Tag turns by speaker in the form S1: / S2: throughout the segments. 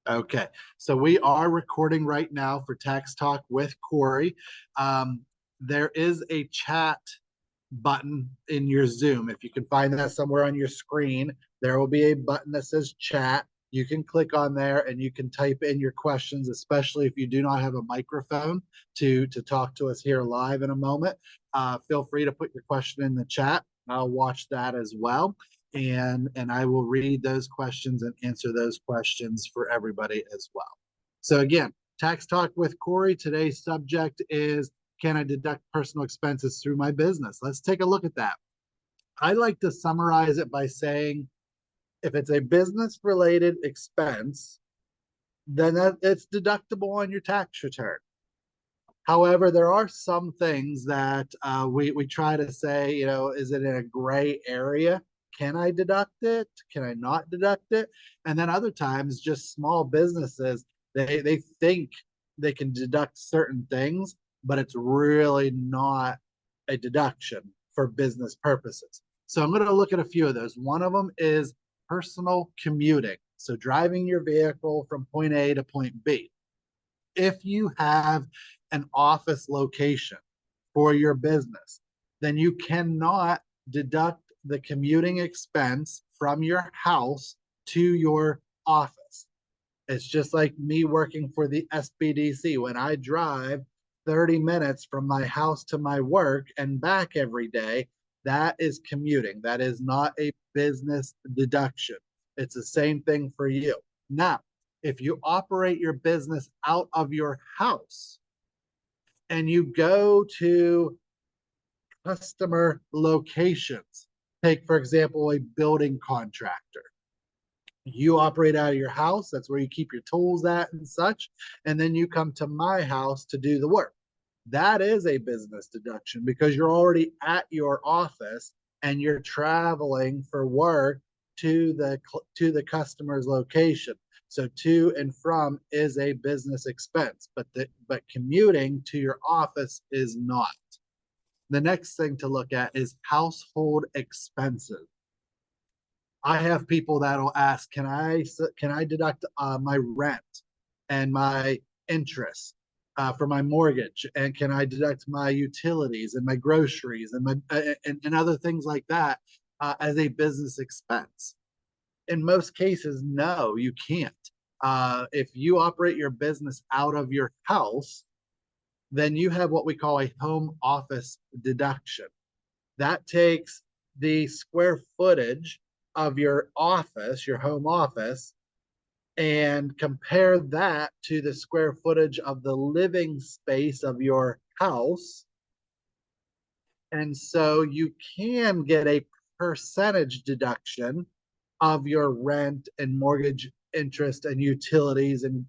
S1: Okay, so we are recording right now for Tax Talk with Corey. There is a chat button in your Zoom. If you can find that somewhere on your screen, there will be a button that says chat. You can click on there and you can type in your questions, especially if you do not have a microphone to talk to us here live in a moment. Feel free to put your question in the chat. I'll watch that as well. And I will read those questions and answer those questions for everybody as well. So again, Tax Talk with Corey. Today's subject is, can I deduct personal expenses through my business? Let's take a look at that. I like to summarize it by saying, if it's a business related expense, then it's deductible on your tax return. However, there are some things that we try to say, is it in a gray area? Can I deduct it? Can I not deduct it? And then other times, just small businesses, they think they can deduct certain things, but it's really not a deduction for business purposes. So I'm going to look at a few of those. One of them is personal commuting. So driving your vehicle from point A to point B. If you have an office location for your business, then you cannot deduct the commuting expense from your house to your office. It's just like me working for the SBDC. When I drive 30 minutes from my house to my work and back every day, that is commuting. That is not a business deduction. It's the same thing for you. Now, if you operate your business out of your house and you go to customer locations, take, for example, a building contractor. You operate out of your house. That's where you keep your tools at and such. And then you come to my house to do the work. That is a business deduction because you're already at your office and you're traveling for work to the customer's location. So to and from is a business expense, but commuting to your office is not. The next thing to look at is household expenses. I have people that'll ask, can I deduct my rent and my interest for my mortgage, and can I deduct my utilities and my groceries and my and other things like that as a business expense? In most cases, no, you can't. If you operate your business out of your house, then you have what we call a home office deduction. That takes the square footage of your office, your home office, and compare that to the square footage of the living space of your house. And so you can get a percentage deduction of your rent and mortgage interest and utilities and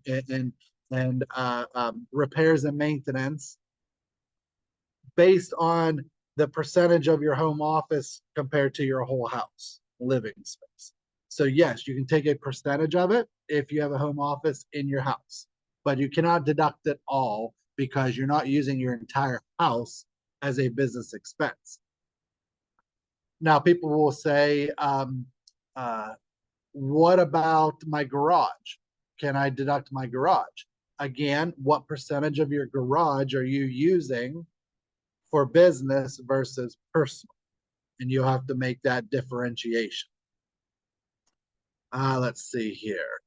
S1: repairs and maintenance based on the percentage of your home office compared to your whole house living space. So yes, you can take a percentage of it if you have a home office in your house, but you cannot deduct it all because you're not using your entire house as a business expense. Now, people will say, what about my garage? Can I deduct my garage? Again, what percentage of your garage are you using for business versus personal? And you'll have to make that differentiation. Let's see here.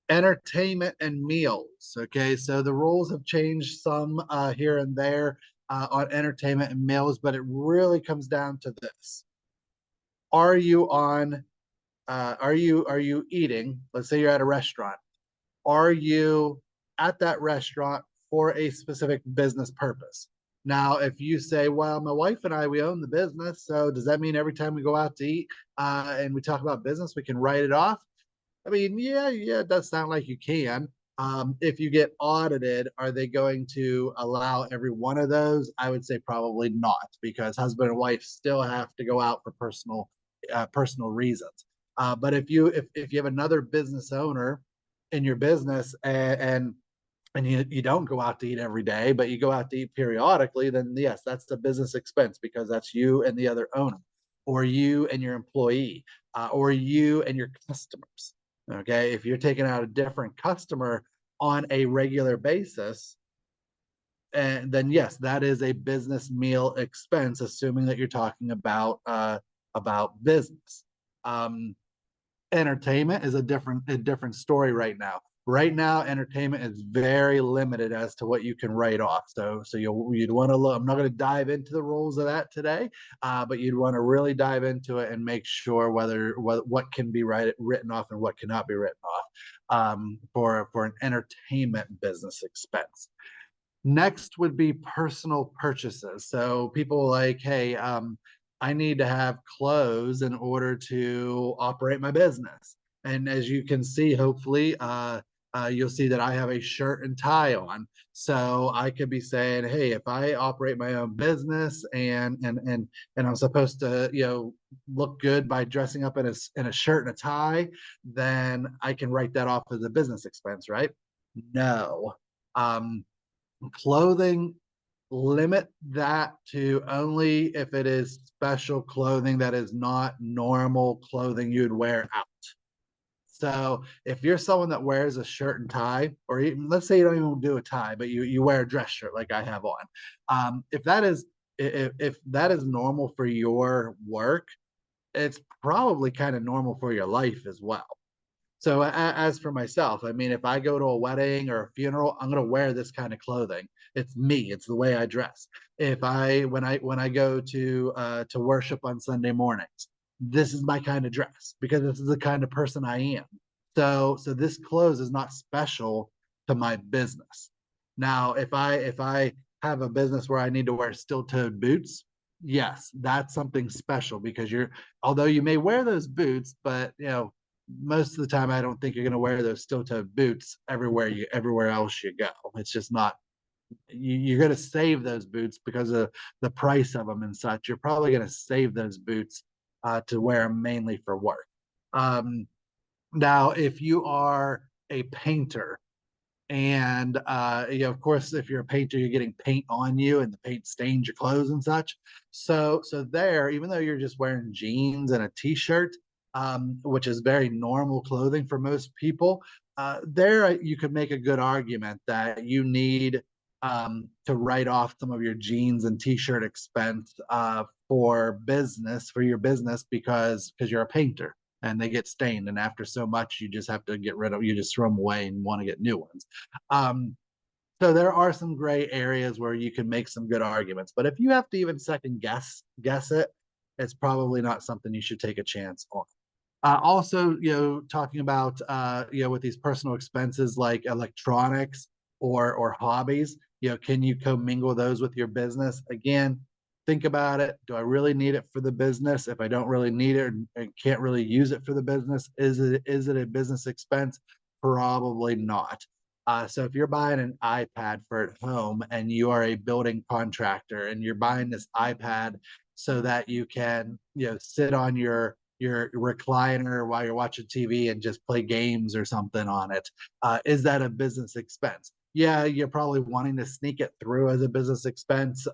S1: Entertainment and meals. Okay, so the rules have changed some here and there on entertainment and meals, but it really comes down to this. Are you eating? Let's say you're at a restaurant. Are you at that restaurant for a specific business purpose? Now, if you say, well, my wife and I, we own the business, so does that mean every time we go out to eat and we talk about business, we can write it off? I mean, yeah, it does sound like you can. If you get audited, are they going to allow every one of those? I would say probably not, because husband and wife still have to go out for personal reasons. But if you have another business owner in your business and you don't go out to eat every day, but you go out to eat periodically, then yes, that's the business expense because that's you and the other owner, or you and your employee, or you and your customers. Okay, if you're taking out a different customer on a regular basis, and then yes, that is a business meal expense, assuming that you're talking about business. Um, Entertainment is a different story right now. Right now, entertainment is very limited as to what you can write off. So you'd want to look. I'm not going to dive into the rules of that today, but you'd want to really dive into it and make sure what can be written off and what cannot be written off for an entertainment business expense. Next would be personal purchases. So people like, hey, I need to have clothes in order to operate my business. And as you can see, hopefully, you'll see that I have a shirt and tie on. So I could be saying, hey, if I operate my own business and I'm supposed to, look good by dressing up in a shirt and a tie, then I can write that off as a business expense, right? No. Um, Clothing, limit that to only if it is special clothing that is not normal clothing you'd wear out. So if you're someone that wears a shirt and tie, or even, let's say you don't even do a tie, but you wear a dress shirt like I have on, if that is normal for your work, it's probably kind of normal for your life as well. So as for myself, I mean, if I go to a wedding or a funeral, I'm going to wear this kind of clothing. It's me. It's the way I dress. If I when I go to worship on Sunday mornings, this is my kind of dress because this is the kind of person I am. So this clothes is not special to my business. Now, if I have a business where I need to wear steel-toed boots, yes, that's something special because although you may wear those boots, but most of the time I don't think you're going to wear those steel-toed boots everywhere else you go. It's just not. You're going to save those boots because of the price of them and such. You're probably going to save those boots to wear them mainly for work. Um, Now, if you are a painter, and of course, if you're a painter, you're getting paint on you, and the paint stains your clothes and such. So there, even though you're just wearing jeans and a t-shirt, which is very normal clothing for most people, there you could make a good argument that you need to write off some of your jeans and t-shirt expense for your business because you're a painter and they get stained. And after so much, you just have to you just throw them away and want to get new ones. Um, so there are some gray areas where you can make some good arguments, but if you have to even second guess it, it's probably not something you should take a chance on. Also, talking about with these personal expenses like electronics or hobbies, can you commingle those with your business? Again, think about it. Do I really need it for the business? If I don't really need it and can't really use it for the business, is it a business expense? Probably not. So if you're buying an iPad for at home and you are a building contractor and you're buying this iPad so that you can, sit on your recliner while you're watching TV and just play games or something on it. Is that a business expense? Yeah, you're probably wanting to sneak it through as a business expense.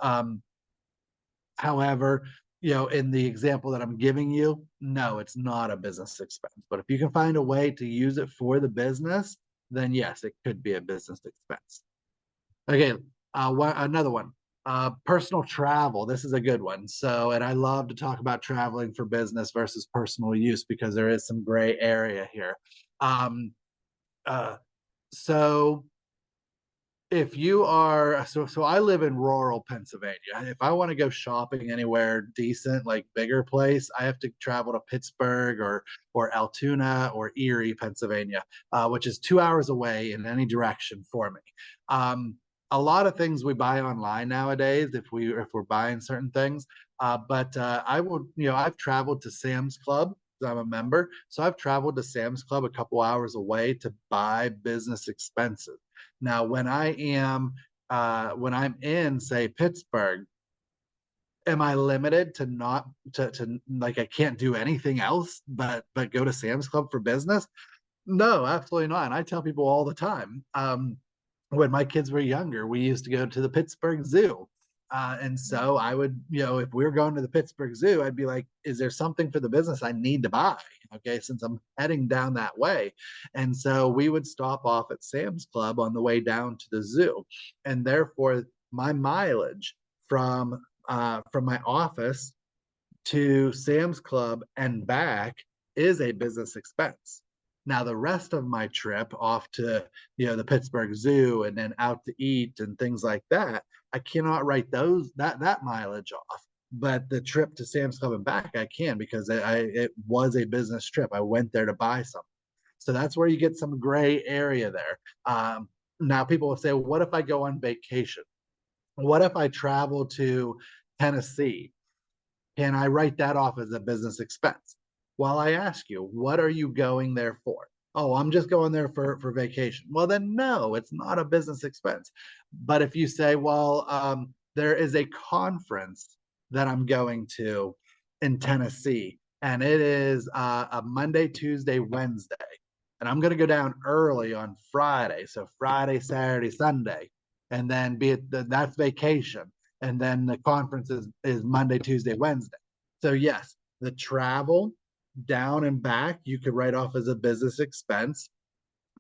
S1: However, in the example that I'm giving you, no, it's not a business expense. But if you can find a way to use it for the business, then yes, it could be a business expense. Okay, another one. Personal travel. This is a good one. So, and I love to talk about traveling for business versus personal use because there is some gray area here. Um, uh, so if you are so I live in rural Pennsylvania. If I want to go shopping anywhere decent, like bigger place, I have to travel to Pittsburgh or Altoona or Erie, Pennsylvania, which is 2 hours away in any direction for me. Um, a lot of things we buy online nowadays if we're buying certain things. But I will, I've traveled to Sam's Club. I'm a member, so I've traveled to Sam's Club a couple hours away to buy business expenses. Now, when I'm in, say, Pittsburgh, am I limited to not to like I can't do anything else but go to Sam's Club for business? No, absolutely not. And I tell people all the time. When my kids were younger, we used to go to the Pittsburgh Zoo. And so I would, if we were going to the Pittsburgh Zoo, I'd be like, is there something for the business I need to buy? Okay, since I'm heading down that way. And so we would stop off at Sam's Club on the way down to the zoo. And therefore, my mileage from my office to Sam's Club and back is a business expense. Now, the rest of my trip off to, the Pittsburgh Zoo and then out to eat and things like that, I cannot write that mileage off. But the trip to Sam's Club and back, I can, because it was a business trip. I went there to buy something. So that's where you get some gray area there. Now people will say, well, what if I go on vacation? What if I travel to Tennessee? Can I write that off as a business expense? Well, I ask you, what are you going there for? Oh, I'm just going there for vacation. Well, then no, it's not a business expense. But if you say, well, there is a conference that I'm going to in Tennessee, and it is a Monday, Tuesday, Wednesday, and I'm going to go down early on Friday. So Friday, Saturday, Sunday, and then that's vacation. And then the conference is Monday, Tuesday, Wednesday. So yes, the travel down and back, you could write off as a business expense,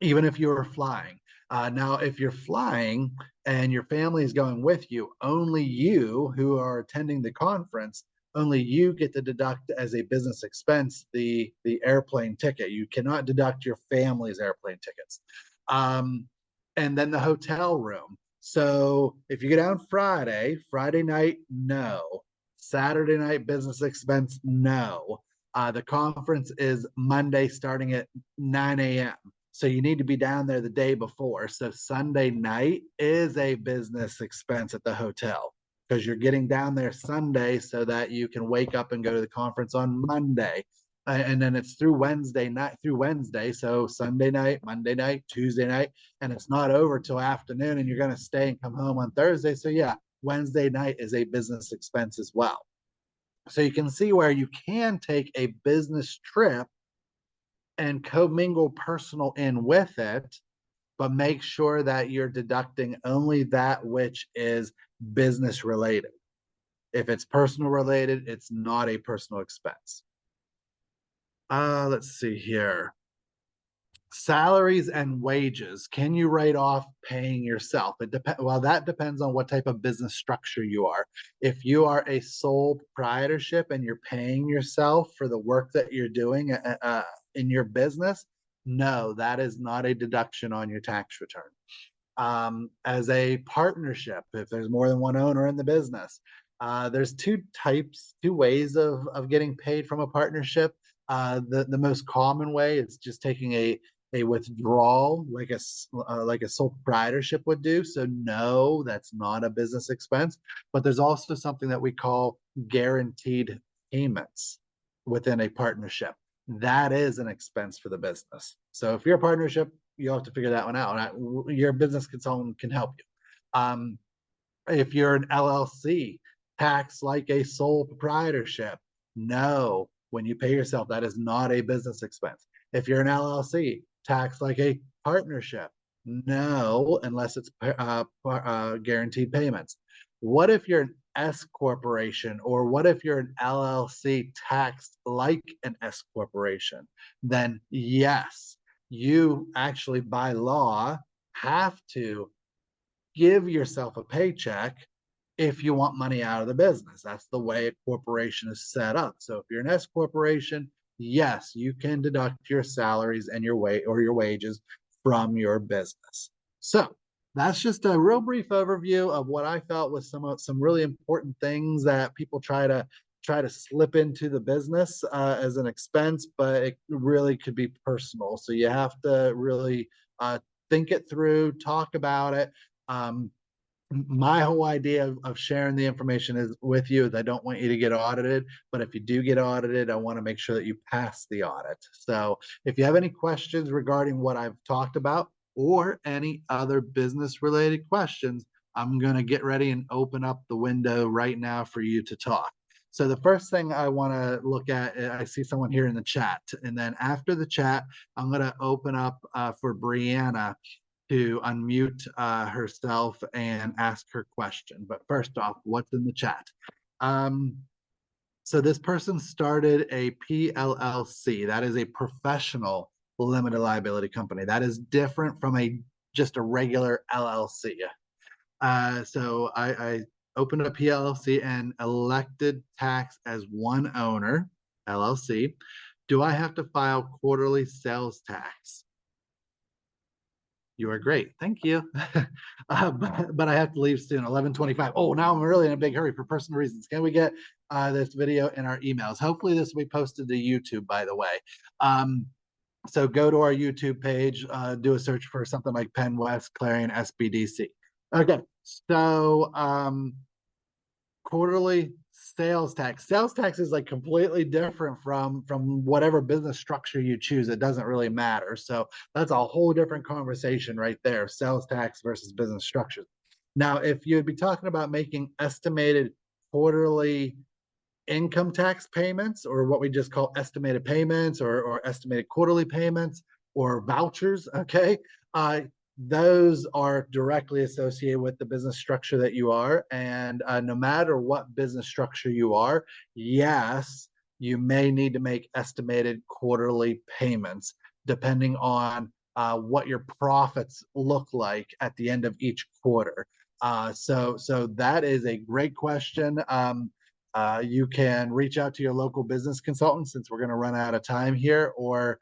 S1: even if you were flying. Now, if you're flying and your family is going with you, only you who are attending the conference, only you get to deduct as a business expense the airplane ticket. You cannot deduct your family's airplane tickets. And then the hotel room. So if you go down Friday night, no. Saturday night business expense, no. The conference is Monday starting at 9 a.m. So you need to be down there the day before. So Sunday night is a business expense at the hotel, because you're getting down there Sunday so that you can wake up and go to the conference on Monday. And then it's through Wednesday night through Wednesday. So Sunday night, Monday night, Tuesday night, and it's not over till afternoon, and you're going to stay and come home on Thursday. So yeah, Wednesday night is a business expense as well. So you can see where you can take a business trip and commingle personal in with it, but make sure that you're deducting only that which is business related. If it's personal related, it's not a personal expense. Let's see here. Salaries and wages. Can you write off paying yourself? Well, that depends on what type of business structure you are. If you are a sole proprietorship and you're paying yourself for the work that you're doing in your business, no, that is not a deduction on your tax return. As a partnership, if there's more than one owner in the business, there's two ways of getting paid from a partnership. The most common way is just taking a withdrawal like a sole proprietorship would do. So no, that's not a business expense. But there's also something that we call guaranteed payments within a partnership. That is an expense for the business. So if you're a partnership, you'll have to figure that one out. Your business consultant can help you. If you're an LLC, tax like a sole proprietorship, no. When you pay yourself, that is not a business expense. If you're an LLC, tax like a partnership, no, unless it's guaranteed payments. What if you're an S corporation, or what if you're an LLC taxed like an S corporation? Then yes, you actually by law have to give yourself a paycheck if you want money out of the business. That's the way a corporation is set up. So if you're an S corporation, yes, you can deduct your salaries and your wages from your business. So that's just a real brief overview of what I felt was some really important things that people try to slip into the business as an expense, but it really could be personal. So you have to really think it through, talk about it. My whole idea of sharing the information is with you is I don't want you to get audited, but if you do get audited, I want to make sure that you pass the audit. So if you have any questions regarding what I've talked about or any other business related questions, I'm going to get ready and open up the window right now for you to talk. So the first thing I want to look at, I see someone here in the chat, and then after the chat, I'm going to open up for Brianna to unmute herself and ask her question. But first off, what's in the chat? So this person started a PLLC. That is a professional limited liability company. That is different from just a regular LLC. So I opened a PLLC and elected tax as one owner, LLC. Do I have to file quarterly sales tax? You are great. Thank you. But I have to leave soon, 11:25. Oh, now I'm really in a big hurry for personal reasons. Can we get this video in our emails? Hopefully this will be posted to YouTube, by the way. So go to our YouTube page, do a search for something like PennWest, Clarion, SBDC. Okay, so quarterly sales tax. Sales tax is like completely different from whatever business structure you choose. It doesn't really matter. So that's a whole different conversation right there. Sales tax versus business structures. Now, if you'd be talking about making estimated quarterly income tax payments, or what we just call estimated payments, or estimated quarterly payments, or vouchers, okay, those are directly associated with the business structure that you are. And no matter what business structure you are, yes, you may need to make estimated quarterly payments depending on what your profits look like at the end of each quarter. So that is a great question. You can reach out to your local business consultant, since we're going to run out of time here. Or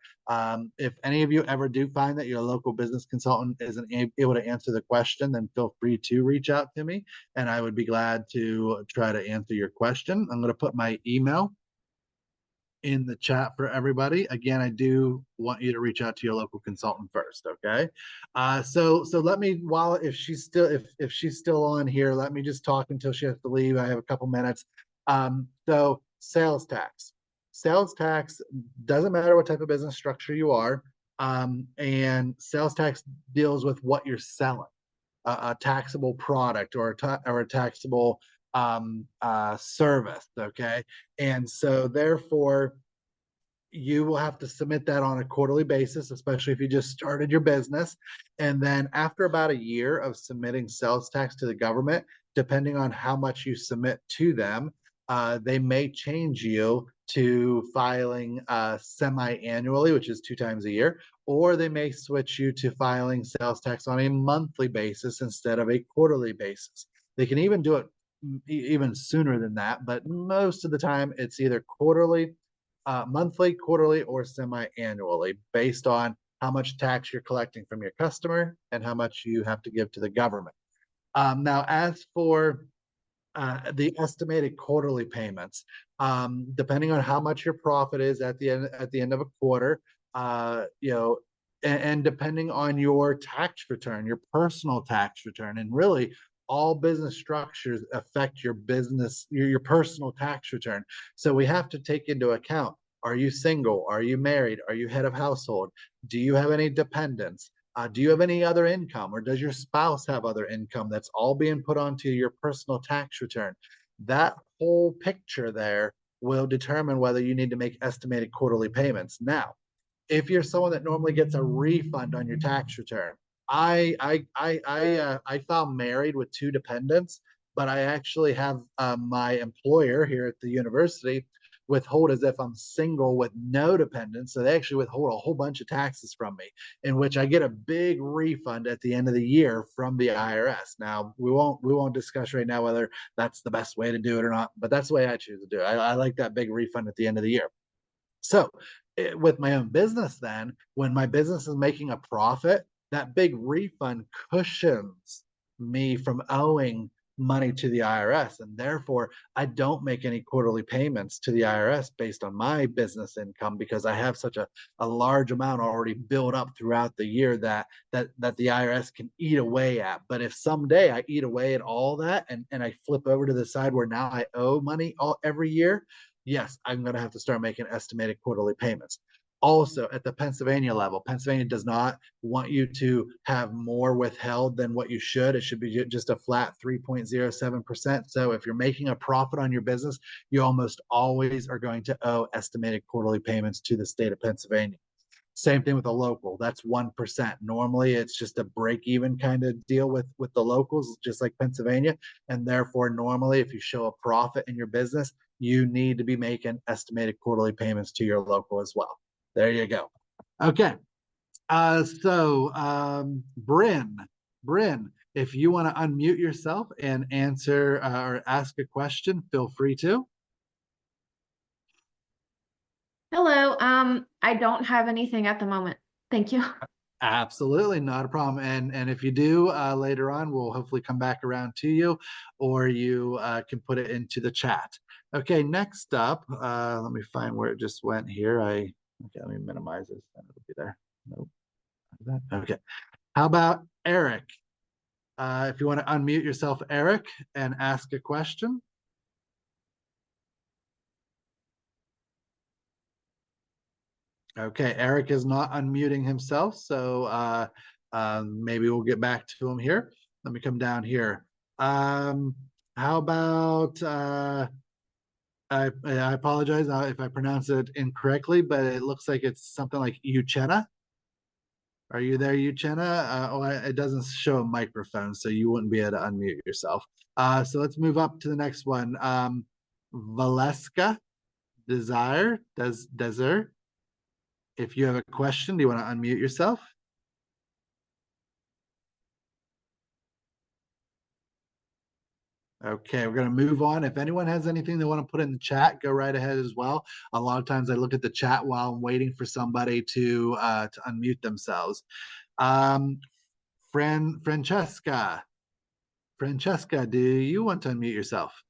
S1: if any of you ever do find that your local business consultant isn't able to answer the question, then feel free to reach out to me, and I would be glad to try to answer your question. I'm going to put my email in the chat for everybody. Again, I do want you to reach out to your local consultant first, okay? So let me, while if she's still on here, let me just talk until she has to leave. I have a couple minutes. So sales tax. Sales tax doesn't matter what type of business structure you are, and sales tax deals with what you're selling, a taxable product or a taxable service, okay? And so therefore, you will have to submit that on a quarterly basis, especially if you just started your business. And then after about a year of submitting sales tax to the government, depending on how much you submit to them, they may change you to filing semi-annually, which is 2 times a year, or they may switch you to filing sales tax on a monthly basis instead of a quarterly basis. They can even do it even sooner than that, but most of the time it's either quarterly, monthly, quarterly, or semi-annually, based on how much tax you're collecting from your customer and how much you have to give to the government. Now, as for the estimated quarterly payments, depending on how much your profit is at the end of a quarter, and depending on your tax return, your personal tax return, and really all business structures affect your business, your personal tax return. So we have to take into account, are you single? Are you married? Are you head of household? Do you have any dependents? Do you have any other income, or does your spouse have other income? That's all being put onto your personal tax return. That whole picture there will determine whether you need to make estimated quarterly payments. Now, if you're someone that normally gets a refund on your tax return, I found married with 2 dependents, but I actually have my employer here at the university withhold as if I'm single with no dependents. So they actually withhold a whole bunch of taxes from me, in which I get a big refund at the end of the year from the IRS. Now, we won't discuss right now whether that's the best way to do it or not, but that's the way I choose to do it. I like that big refund at the end of the year. So with my own business, then, when my business is making a profit, that big refund cushions me from owing money to the IRS, and therefore I don't make any quarterly payments to the IRS based on my business income, because I have such a large amount already built up throughout the year that the IRS can eat away at. But if someday I eat away at all that, and I flip over to the side where now I owe money every year, yes, I'm going to have to start making estimated quarterly payments. Also, at the Pennsylvania level, Pennsylvania does not want you to have more withheld than what you should. It should be just a flat 3.07%. So if you're making a profit on your business, you almost always are going to owe estimated quarterly payments to the state of Pennsylvania. Same thing with a local. That's 1%. Normally, it's just a break-even kind of deal with the locals, just like Pennsylvania. And therefore, normally, if you show a profit in your business, you need to be making estimated quarterly payments to your local as well. There you go. Okay. Bryn, if you want to unmute yourself and answer or ask a question, feel free to.
S2: Hello. I don't have anything at the moment. Thank you.
S1: Absolutely, not a problem. And if you do later on, we'll hopefully come back around to you, or you can put it into the chat. Okay, next up, let me find where it just went here. Okay, let me minimize this, and it'll be there. Nope. Okay. How about Eric? If you want to unmute yourself, Eric, and ask a question. Okay, Eric is not unmuting himself, so maybe we'll get back to him here. Let me come down here. How about I apologize if I pronounce it incorrectly, but it looks like it's something like Uchenna. Are you there, Uchenna? It doesn't show a microphone, so you wouldn't be able to unmute yourself. So let's move up to the next one. Valeska, Desert. If you have a question, do you want to unmute yourself? Okay, we're going to move on. If anyone has anything they want to put in the chat, go right ahead as well. A lot of times I look at the chat while I'm waiting for somebody to unmute themselves. Francesca, do you want to unmute yourself?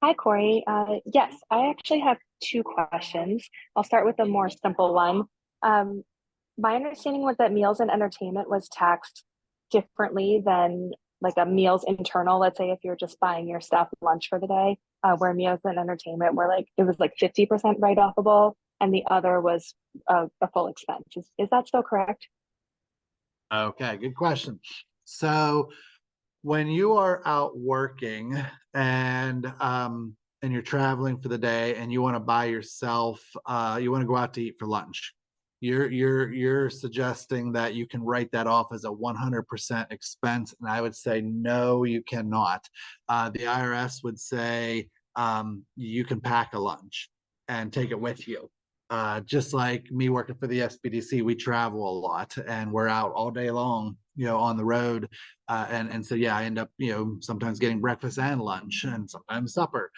S3: Hi, Corey. Yes, I actually have two questions. I'll start with a more simple one. My understanding was that meals and entertainment was taxed differently than like a meals internal. Let's say if you're just buying your staff lunch for the day, where meals and entertainment were like, it was like 50% write-offable and the other was a full expense. Is that still correct?
S1: Okay, good question. So when you are out working and you're traveling for the day and you want to buy yourself, you want to go out to eat for lunch, you're suggesting that you can write that off as a 100% expense, and I would say no, you cannot. The IRS would say you can pack a lunch and take it with you. Just like me working for the SBDC, we travel a lot and we're out all day long, on the road. And so, yeah, I end up, sometimes getting breakfast and lunch and sometimes supper.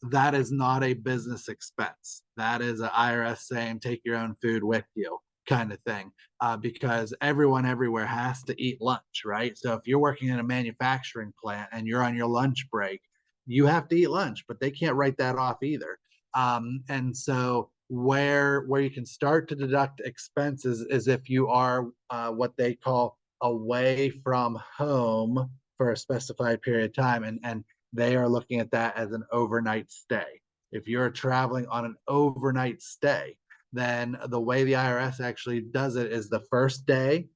S1: That is not a business expense. That is an IRS saying, take your own food with you kind of thing, because everyone everywhere has to eat lunch, right? So if you're working in a manufacturing plant and you're on your lunch break, you have to eat lunch, but they can't write that off either. And so where you can start to deduct expenses is if you are what they call away from home for a specified period of time, and they are looking at that as an overnight stay. If you're traveling on an overnight stay, then the way the IRS actually does it is the first day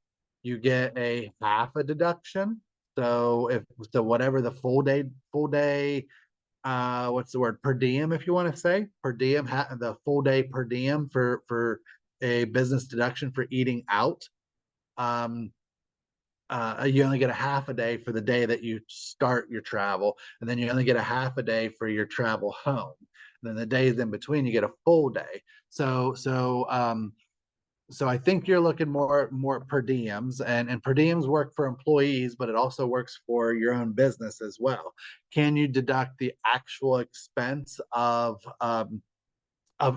S1: you get a half a deduction. So whatever the full day what's the word, per diem, if you want to say per diem, the full day per diem for a business deduction for eating out, you only get a half a day for the day that you start your travel, and then you only get a half a day for your travel home. And then the days in between, you get a full day. So I think you're looking more per diems, and per diems work for employees, but it also works for your own business as well. Can you deduct the actual expense of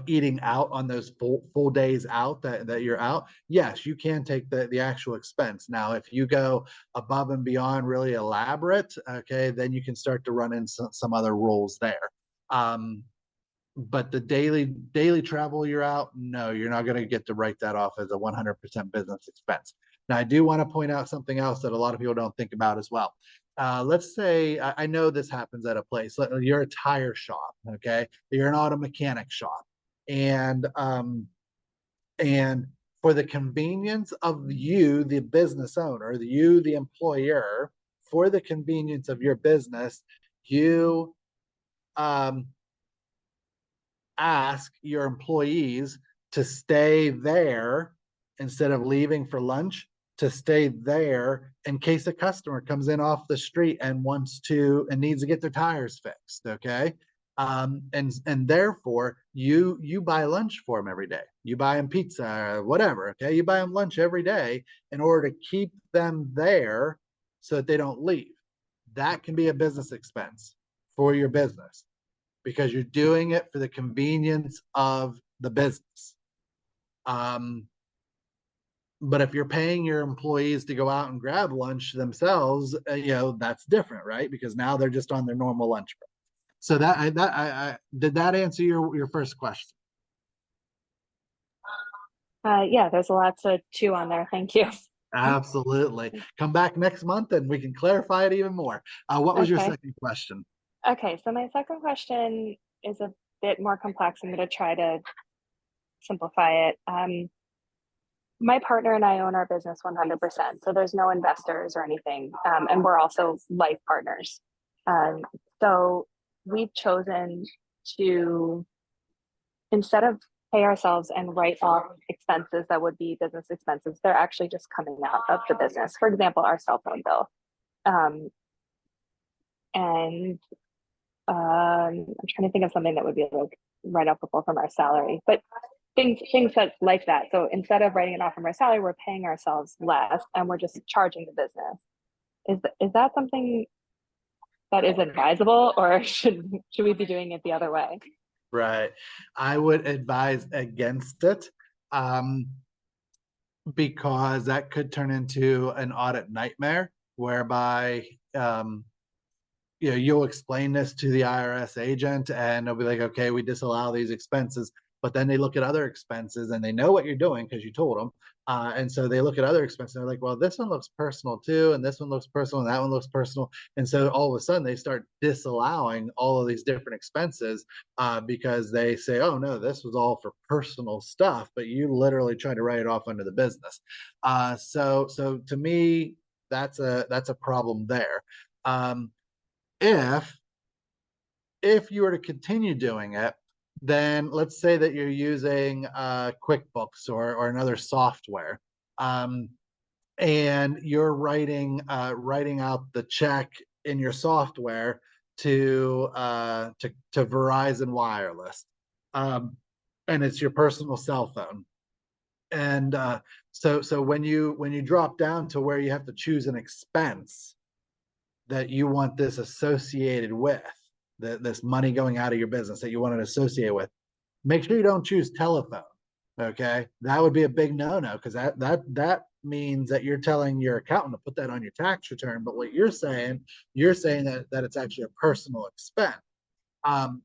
S1: eating out on those full days out that you're out? Yes, you can take the actual expense. Now, if you go above and beyond, really elaborate, okay, then you can start to run into some other rules there. But the daily travel you're out, no, you're not going to get to write that off as a 100% business expense. Now, I do want to point out something else that a lot of people don't think about as well. Let's say, I know this happens at a place. You're a tire shop, okay? You're an auto mechanic shop. And for the convenience of you, the business owner, you, the employer, for the convenience of your business, you ask your employees to stay there instead of leaving for lunch, to stay there in case a customer comes in off the street and needs to get their tires fixed. Okay. And therefore you buy lunch for them every day. You buy them pizza, whatever. Okay. You buy them lunch every day in order to keep them there so that they don't leave. That can be a business expense for your business because you're doing it for the convenience of the business. But if you're paying your employees to go out and grab lunch themselves, that's different, right? Because now they're just on their normal lunch break. So did that answer your first question?
S3: Yeah, there's a lot to chew on there. Thank you.
S1: Absolutely. Come back next month and we can clarify it even more. What was your
S3: Okay.
S1: second question?
S3: Okay, so my second question is a bit more complex. I'm going to try to simplify it. My partner and I own our business 100%, so there's no investors or anything, and we're also life partners. So we've chosen to, instead of pay ourselves and write off expenses that would be business expenses, they're actually just coming out of the business. For example, our cell phone bill. And I'm trying to think of something that would be like write-offable from our salary, but things like that. So instead of writing it off from our salary, we're paying ourselves less and we're just charging the business. Is that something that is advisable, or should we be doing it the other way?
S1: Right. I would advise against it, because that could turn into an audit nightmare whereby you'll explain this to the IRS agent and they'll be like, okay, we disallow these expenses, but then they look at other expenses and they know what you're doing because you told them. And so they look at other expenses and they're like, well, this one looks personal too, and this one looks personal, and that one looks personal. And so all of a sudden they start disallowing all of these different expenses because they say, oh no, this was all for personal stuff, but you literally try to write it off under the business. So to me, that's a problem there. If you were to continue doing it, then let's say that you're using QuickBooks or another software, and you're writing out the check in your software to Verizon Wireless, and it's your personal cell phone. And so when you drop down to where you have to choose an expense that you want this associated with, this money going out of your business that you want to associate with, make sure you don't choose telephone. Okay, that would be a big no-no, because that means that you're telling your accountant to put that on your tax return. But what you're saying that it's actually a personal expense.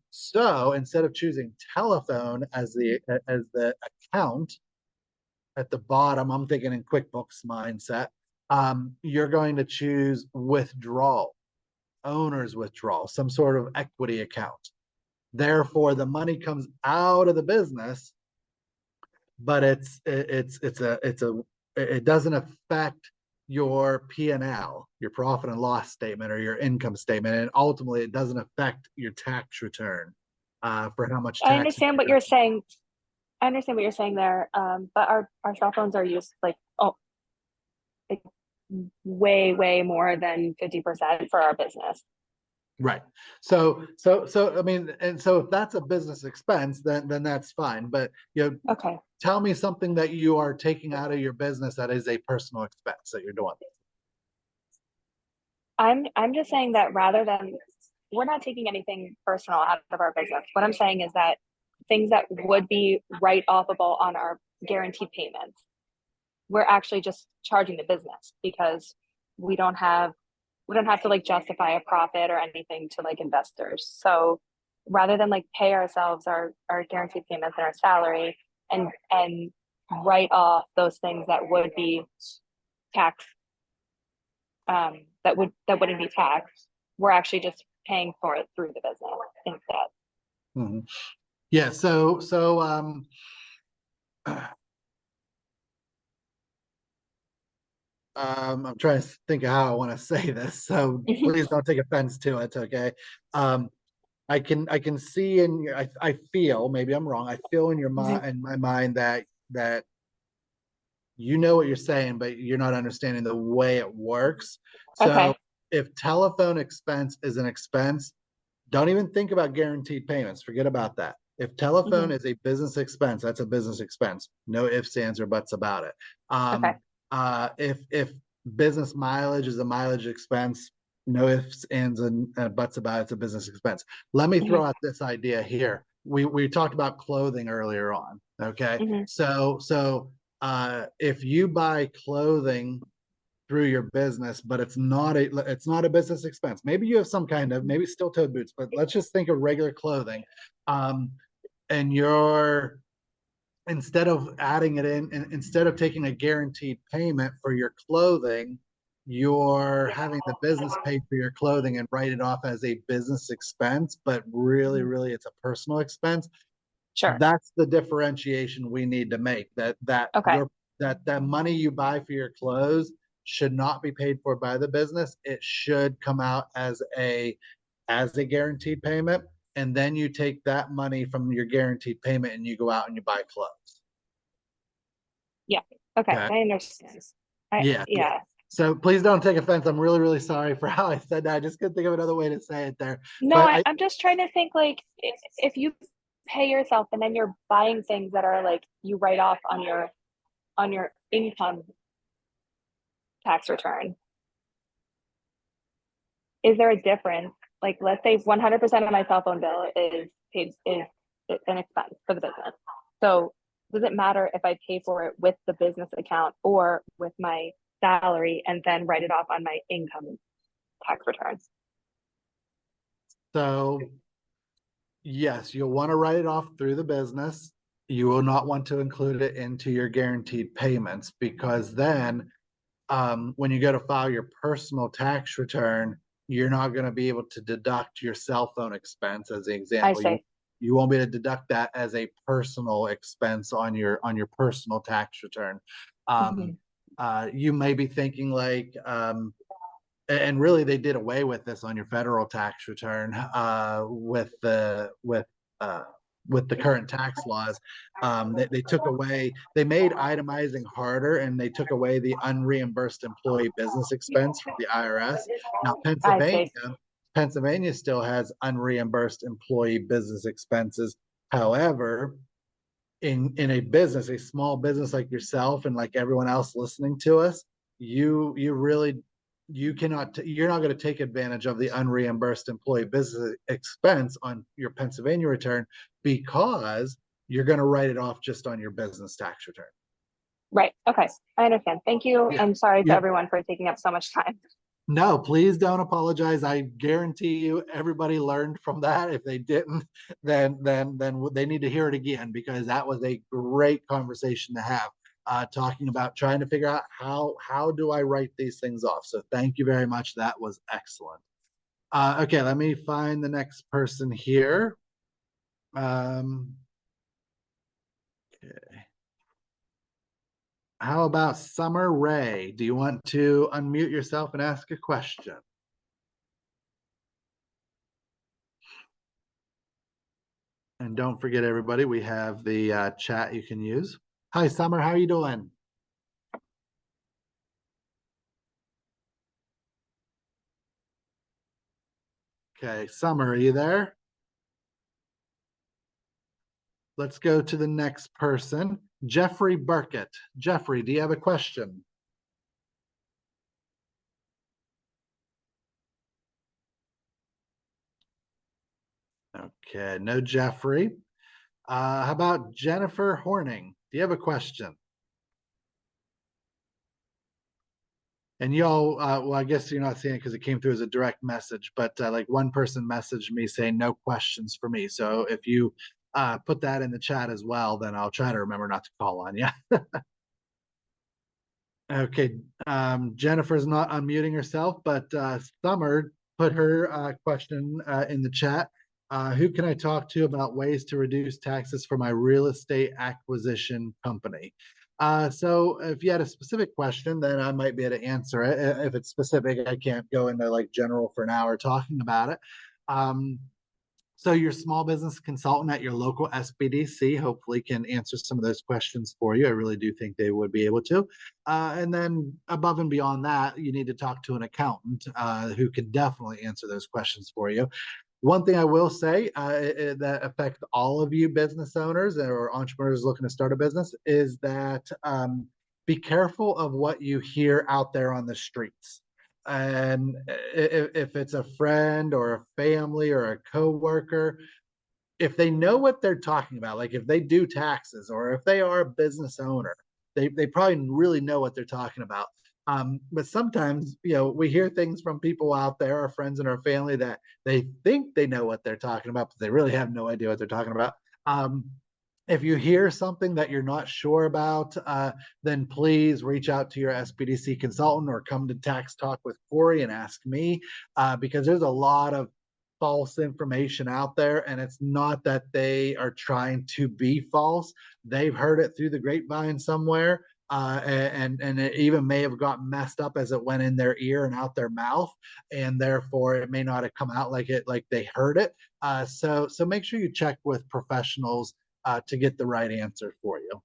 S1: So instead of choosing telephone as the account at the bottom, I'm thinking in QuickBooks mindset, you're going to choose withdrawal, owner's withdrawal, some sort of equity account. Therefore, the money comes out of the business, but it doesn't affect your P&L, your profit and loss statement, or your income statement, and ultimately it doesn't affect your tax return for how much tax.
S3: I understand what you're saying. I understand what you're saying there, but our cell phones are used like way more than 50% for our business.
S1: Right. So I mean, and so if that's a business expense, then that's fine. But
S3: okay,
S1: tell me something that you are taking out of your business that is a personal expense that you're doing.
S3: I'm just saying that rather than, we're not taking anything personal out of our business. What I'm saying is that things that would be write-offable on our guaranteed payments, we're actually just charging the business because we don't have to like justify a profit or anything to like investors. So rather than like pay ourselves our guaranteed payments and our salary and write off those things that would be taxed, that wouldn't be taxed, we're actually just paying for it through the business instead.
S1: Mm-hmm. Yeah. So I'm trying to think of how I want to say this, so please don't take offense to it. Okay. I can see in your, I feel, maybe I'm wrong, I feel in your
S3: Mhm.
S1: mind, in my mind that you know what you're saying, but you're not understanding the way it works. So
S3: Okay.
S1: if telephone expense is an expense, don't even think about guaranteed payments. Forget about that. If telephone
S3: Mhm.
S1: is a business expense, that's a business expense. No ifs, ands, or buts about it.
S3: Okay.
S1: If business mileage is a mileage expense, no ifs, ands, and buts about it. It's a business expense. Let me
S3: Mhm.
S1: throw out this idea here. We talked about clothing earlier on. Okay,
S3: Mhm.
S1: if you buy clothing through your business, but it's not a business expense. Maybe you have some kind of, maybe steel toed boots, but let's just think of regular clothing. Um, and you're instead of adding it in, and instead of taking a guaranteed payment for your clothing, you're having the business pay for your clothing and write it off as a business expense, but
S3: Mhm.
S1: really it's a personal expense.
S3: Sure.
S1: That's the differentiation we need to make,
S3: Okay.
S1: that money you buy for your clothes should not be paid for by the business. It should come out as a guaranteed payment, and then you take that money from your guaranteed payment and you go out and you buy clothes.
S3: Yeah. Okay.
S1: Okay.
S3: I understand.
S1: Yeah, yeah.
S3: Yeah.
S1: So please don't take offense. I'm really sorry for how I said that. I just couldn't think of another way to say it there.
S3: No,
S1: But I
S3: I'm just trying to think like if you pay yourself and then you're buying things that are like you write off on your income tax return, is there a difference? Like let's say 100% of my cell phone bill is paid is an expense for the business. So does it matter if I pay for it with the business account or with my salary and then write it off on my income tax returns?
S1: so yes, you'll want to write it off through the business. You will not want to include it into your guaranteed payments, because then when you go to file your personal tax return, you're not going to be able to deduct your cell phone expense as the
S3: I
S1: example.
S3: say.
S1: You won't be able to deduct that as a personal expense on your personal tax return. Um,
S3: Mhm.
S1: you may be thinking like, and really they did away with this on your federal tax return uh, with the current tax laws. They took away, they made itemizing harder, and they took away the unreimbursed employee business expense from the IRS. Now
S3: I say.
S1: Pennsylvania still has unreimbursed employee business expenses. However, in a business, a small business like yourself and like everyone else listening to us, you really, you're not going to take advantage of the unreimbursed employee business expense on your Pennsylvania return, because you're going to write it off just on your business tax return.
S3: Right. Okay. I understand. Thank you.
S1: Yeah.
S3: I'm sorry to
S1: Yeah.
S3: everyone for taking up so much time.
S1: No, please don't apologize. I guarantee you everybody learned from that. If they didn't, then they need to hear it again, because that was a great conversation to have, talking about trying to figure out how do I write these things off. So thank you very much. That was excellent. Okay, let me find the next person here. Okay. How about Summer Ray? Do you want to unmute yourself and ask a question? And don't forget, everybody, we have the chat you can use. Hi, Summer. How are you doing? Okay, Summer, are you there? Let's go to the next person, Jeffrey Burkett. Jeffrey, do you have a question? Okay, no Jeffrey. How about Jennifer Horning? Do you have a question? And y'all, well, I guess you're not seeing it because it came through as a direct message, but like one person messaged me saying no questions for me. So if you put that in the chat as well, then I'll try to remember not to call on you. Okay, Jennifer's not unmuting herself, but Summer put her question in the chat. Who can I talk to about ways to reduce taxes for my real estate acquisition company? So if you had a specific question, then I might be able to answer it. If it's specific, I can't go into like general for an hour talking about it. So your small business consultant at your local SBDC hopefully can answer some of those questions for you. I really do think they would be able to. And then above and beyond that, you need to talk to an accountant who can definitely answer those questions for you. One thing I will say that affects all of you business owners or entrepreneurs looking to start a business is that be careful of what you hear out there on the streets. And if it's a friend or a family or a coworker, if they know what they're talking about, like if they do taxes or if they are a business owner, they probably really know what they're talking about. But sometimes, we hear things from people out there, our friends and our family, that they think they know what they're talking about, but they really have no idea what they're talking about. If you hear something that you're not sure about, then please reach out to your SBDC consultant or come to Tax Talk with Corry and ask me, because there's a lot of false information out there, and it's not that they are trying to be false. They've heard it through the grapevine somewhere, and it even may have got messed up as it went in their ear and out their mouth, and therefore it may not have come out like they heard it. So make sure you check with professionals to get the right answer for you.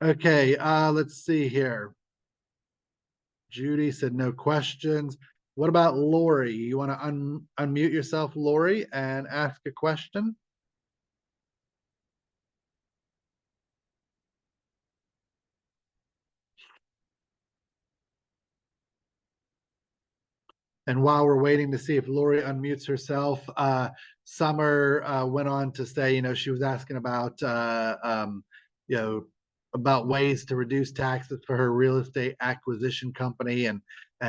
S1: Okay, let's see here. Judy said no questions. What about Lori? You want to unmute yourself, Lori, and ask a question? And while we're waiting to see if Lori unmutes herself, Summer went on to say, she was asking about, about ways to reduce taxes for her real estate acquisition company, and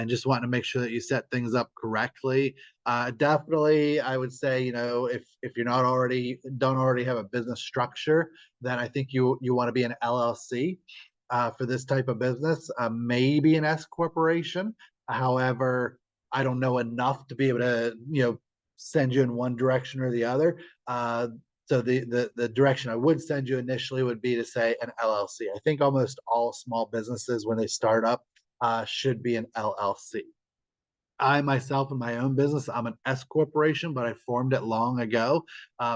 S1: just wanting to make sure that you set things up correctly. Definitely, I would say, if you're not don't already have a business structure, then I think you want to be an LLC for this type of business, maybe an S corporation. However, I don't know enough to be able to, send you in one direction or the other. So the direction I would send you initially would be to say an LLC. I think almost all small businesses, when they start up, should be an LLC. I myself, in my own business, I'm an S corporation, but I formed it long ago,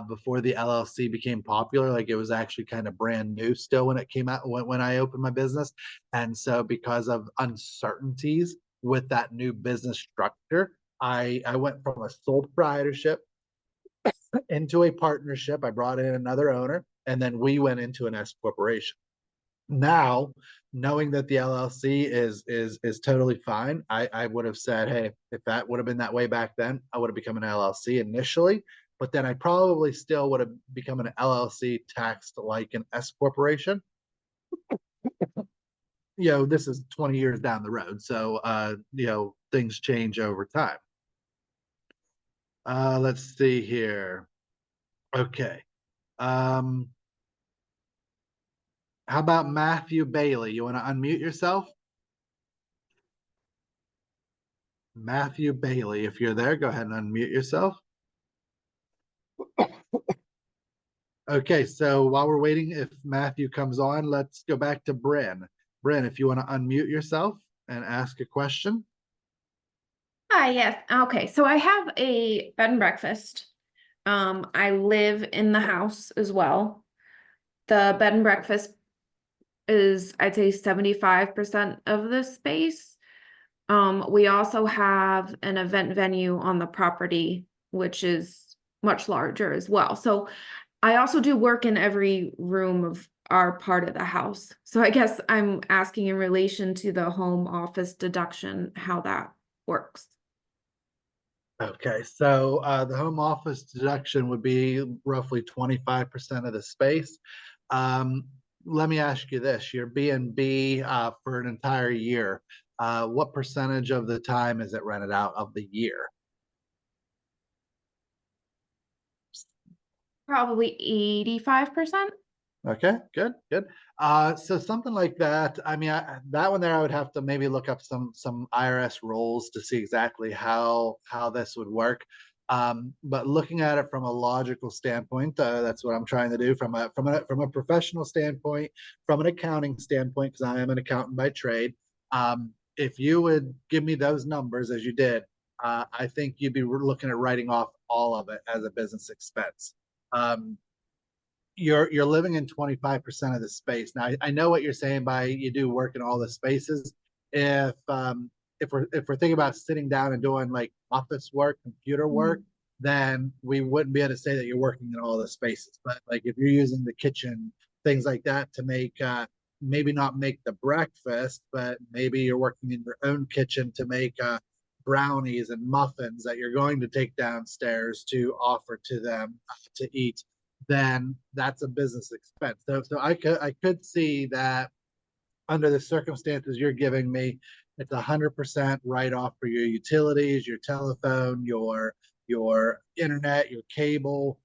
S1: before the LLC became popular. Like, it was actually kind of brand new still when it came out, when I opened my business. And so because of uncertainties with that new business structure, I went from a sole proprietorship into a partnership. I brought in another owner, and then we went into an S corporation. Now, knowing that the LLC is totally fine, I would have said, hey, if that would have been that way back then, I would have become an LLC initially, but then I probably still would have become an LLC taxed like an S corporation. This is 20 years down the road, so things change over time. Let's see here. Okay. How about Matthew Bailey? You want to unmute yourself? Matthew Bailey, if you're there, go ahead and unmute yourself. Okay, so while we're waiting, if Matthew comes on, let's go back to Bryn. Bryn, if you want to unmute yourself and ask a question.
S2: Hi, yes. Okay, so I have a bed and breakfast. I live in the house as well. The bed and breakfast is, I'd say, 75% of the space. We also have an event venue on the property, which is much larger as well. So I also do work in every room of our part of the house. So I guess I'm asking in relation to the home office deduction, how that works.
S1: Okay, so the home office deduction would be roughly 25% of the space. Let me ask you this: your B&B for an entire year, what percentage of the time is it rented out of the year?
S2: Probably 85%.
S1: Okay, good. So something like that. I mean, that one there, I would have to maybe look up some IRS rules to see exactly how this would work. But looking at it from a logical standpoint, that's what I'm trying to do from a professional standpoint, from an accounting standpoint, because I am an accountant by trade. If you would give me those numbers as you did, I think you'd be looking at writing off all of it as a business expense. Um, you're living in 25% of the space. Now, I know what you're saying by you do work in all the spaces. If we're thinking about sitting down and doing like office work, computer work, then we wouldn't be able to say that you're working in all the spaces. But like if you're using the kitchen, things like that to make maybe not make the breakfast, but maybe you're working in your own kitchen to make brownies and muffins that you're going to take downstairs to offer to them to eat, then that's a business expense. So I could see that under the circumstances you're giving me, it's 100% write off for your utilities, your telephone, your internet, your cable,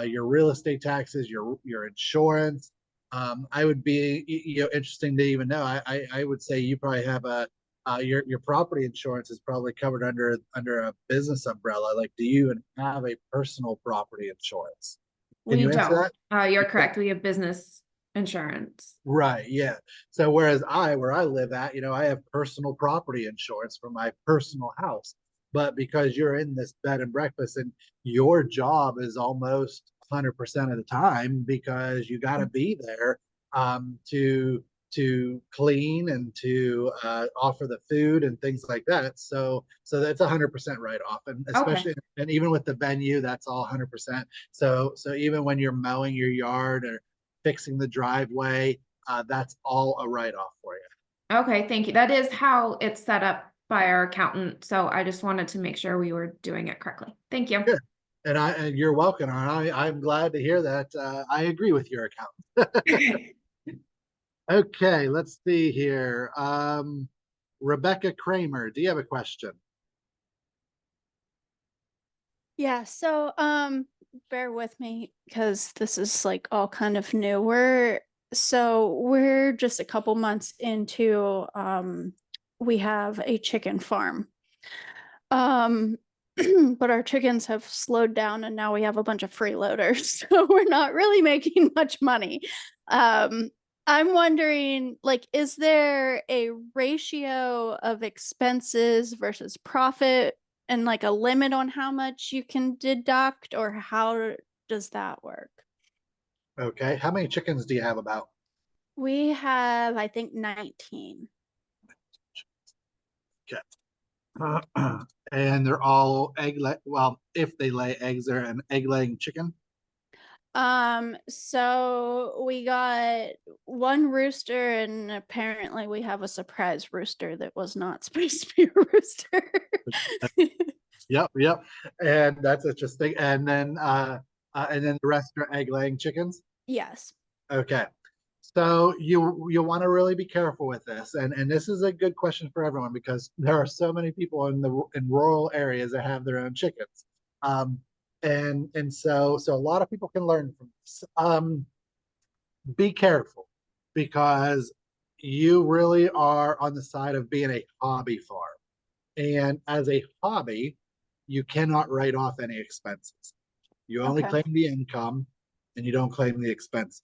S1: your real estate taxes, your insurance. I would be interesting to even know. I would say you probably have your property insurance is probably covered under a business umbrella. Like, do you even have a personal property insurance? Can
S2: We
S1: you answer
S2: don't.
S1: that?
S2: You're correct. We have business insurance.
S1: Right, yeah. So whereas where I live at, I have personal property insurance for my personal house. But because you're in this bed and breakfast and your job is almost 100% of the time because you got to be there to clean and to offer the food and things like that. So that's 100% write off, and especially and even with the venue, that's all 100%. So even when you're mowing your yard or fixing the driveway, that's all a write off for you.
S2: Okay, thank you. That is how it's set up by our accountant. So I just wanted to make sure we were doing it correctly. Thank you.
S1: Good. And you're welcome. I'm glad to hear that. I agree with your accountant. Okay, let's see here. Rebecca Kramer, do you have a question?
S4: Yeah, so bear with me because this is like all kind of new. We're just a couple months into we have a chicken farm. But our chickens have slowed down and now we have a bunch of freeloaders. So we're not really making much money. I'm wondering, like, is there a ratio of expenses versus profit and like a limit on how much you can deduct, or how does that work?
S1: Okay, how many chickens do you have about?
S4: We have, I think, 19.
S1: Okay. And they're all well, if they lay eggs, they're an egg-laying chicken.
S4: So we got one rooster, and apparently we have a surprise rooster that was not supposed to be a rooster.
S1: Yep. And that's interesting. And then the rest are egg-laying chickens.
S4: Yes.
S1: Okay. So you want to really be careful with this, and this is a good question for everyone because there are so many people in rural areas that have their own chickens, and so a lot of people can learn from this. Be careful because you really are on the side of being a hobby farm, and as a hobby, you cannot write off any expenses. You only
S4: Okay.
S1: claim the income, and you don't claim the expense.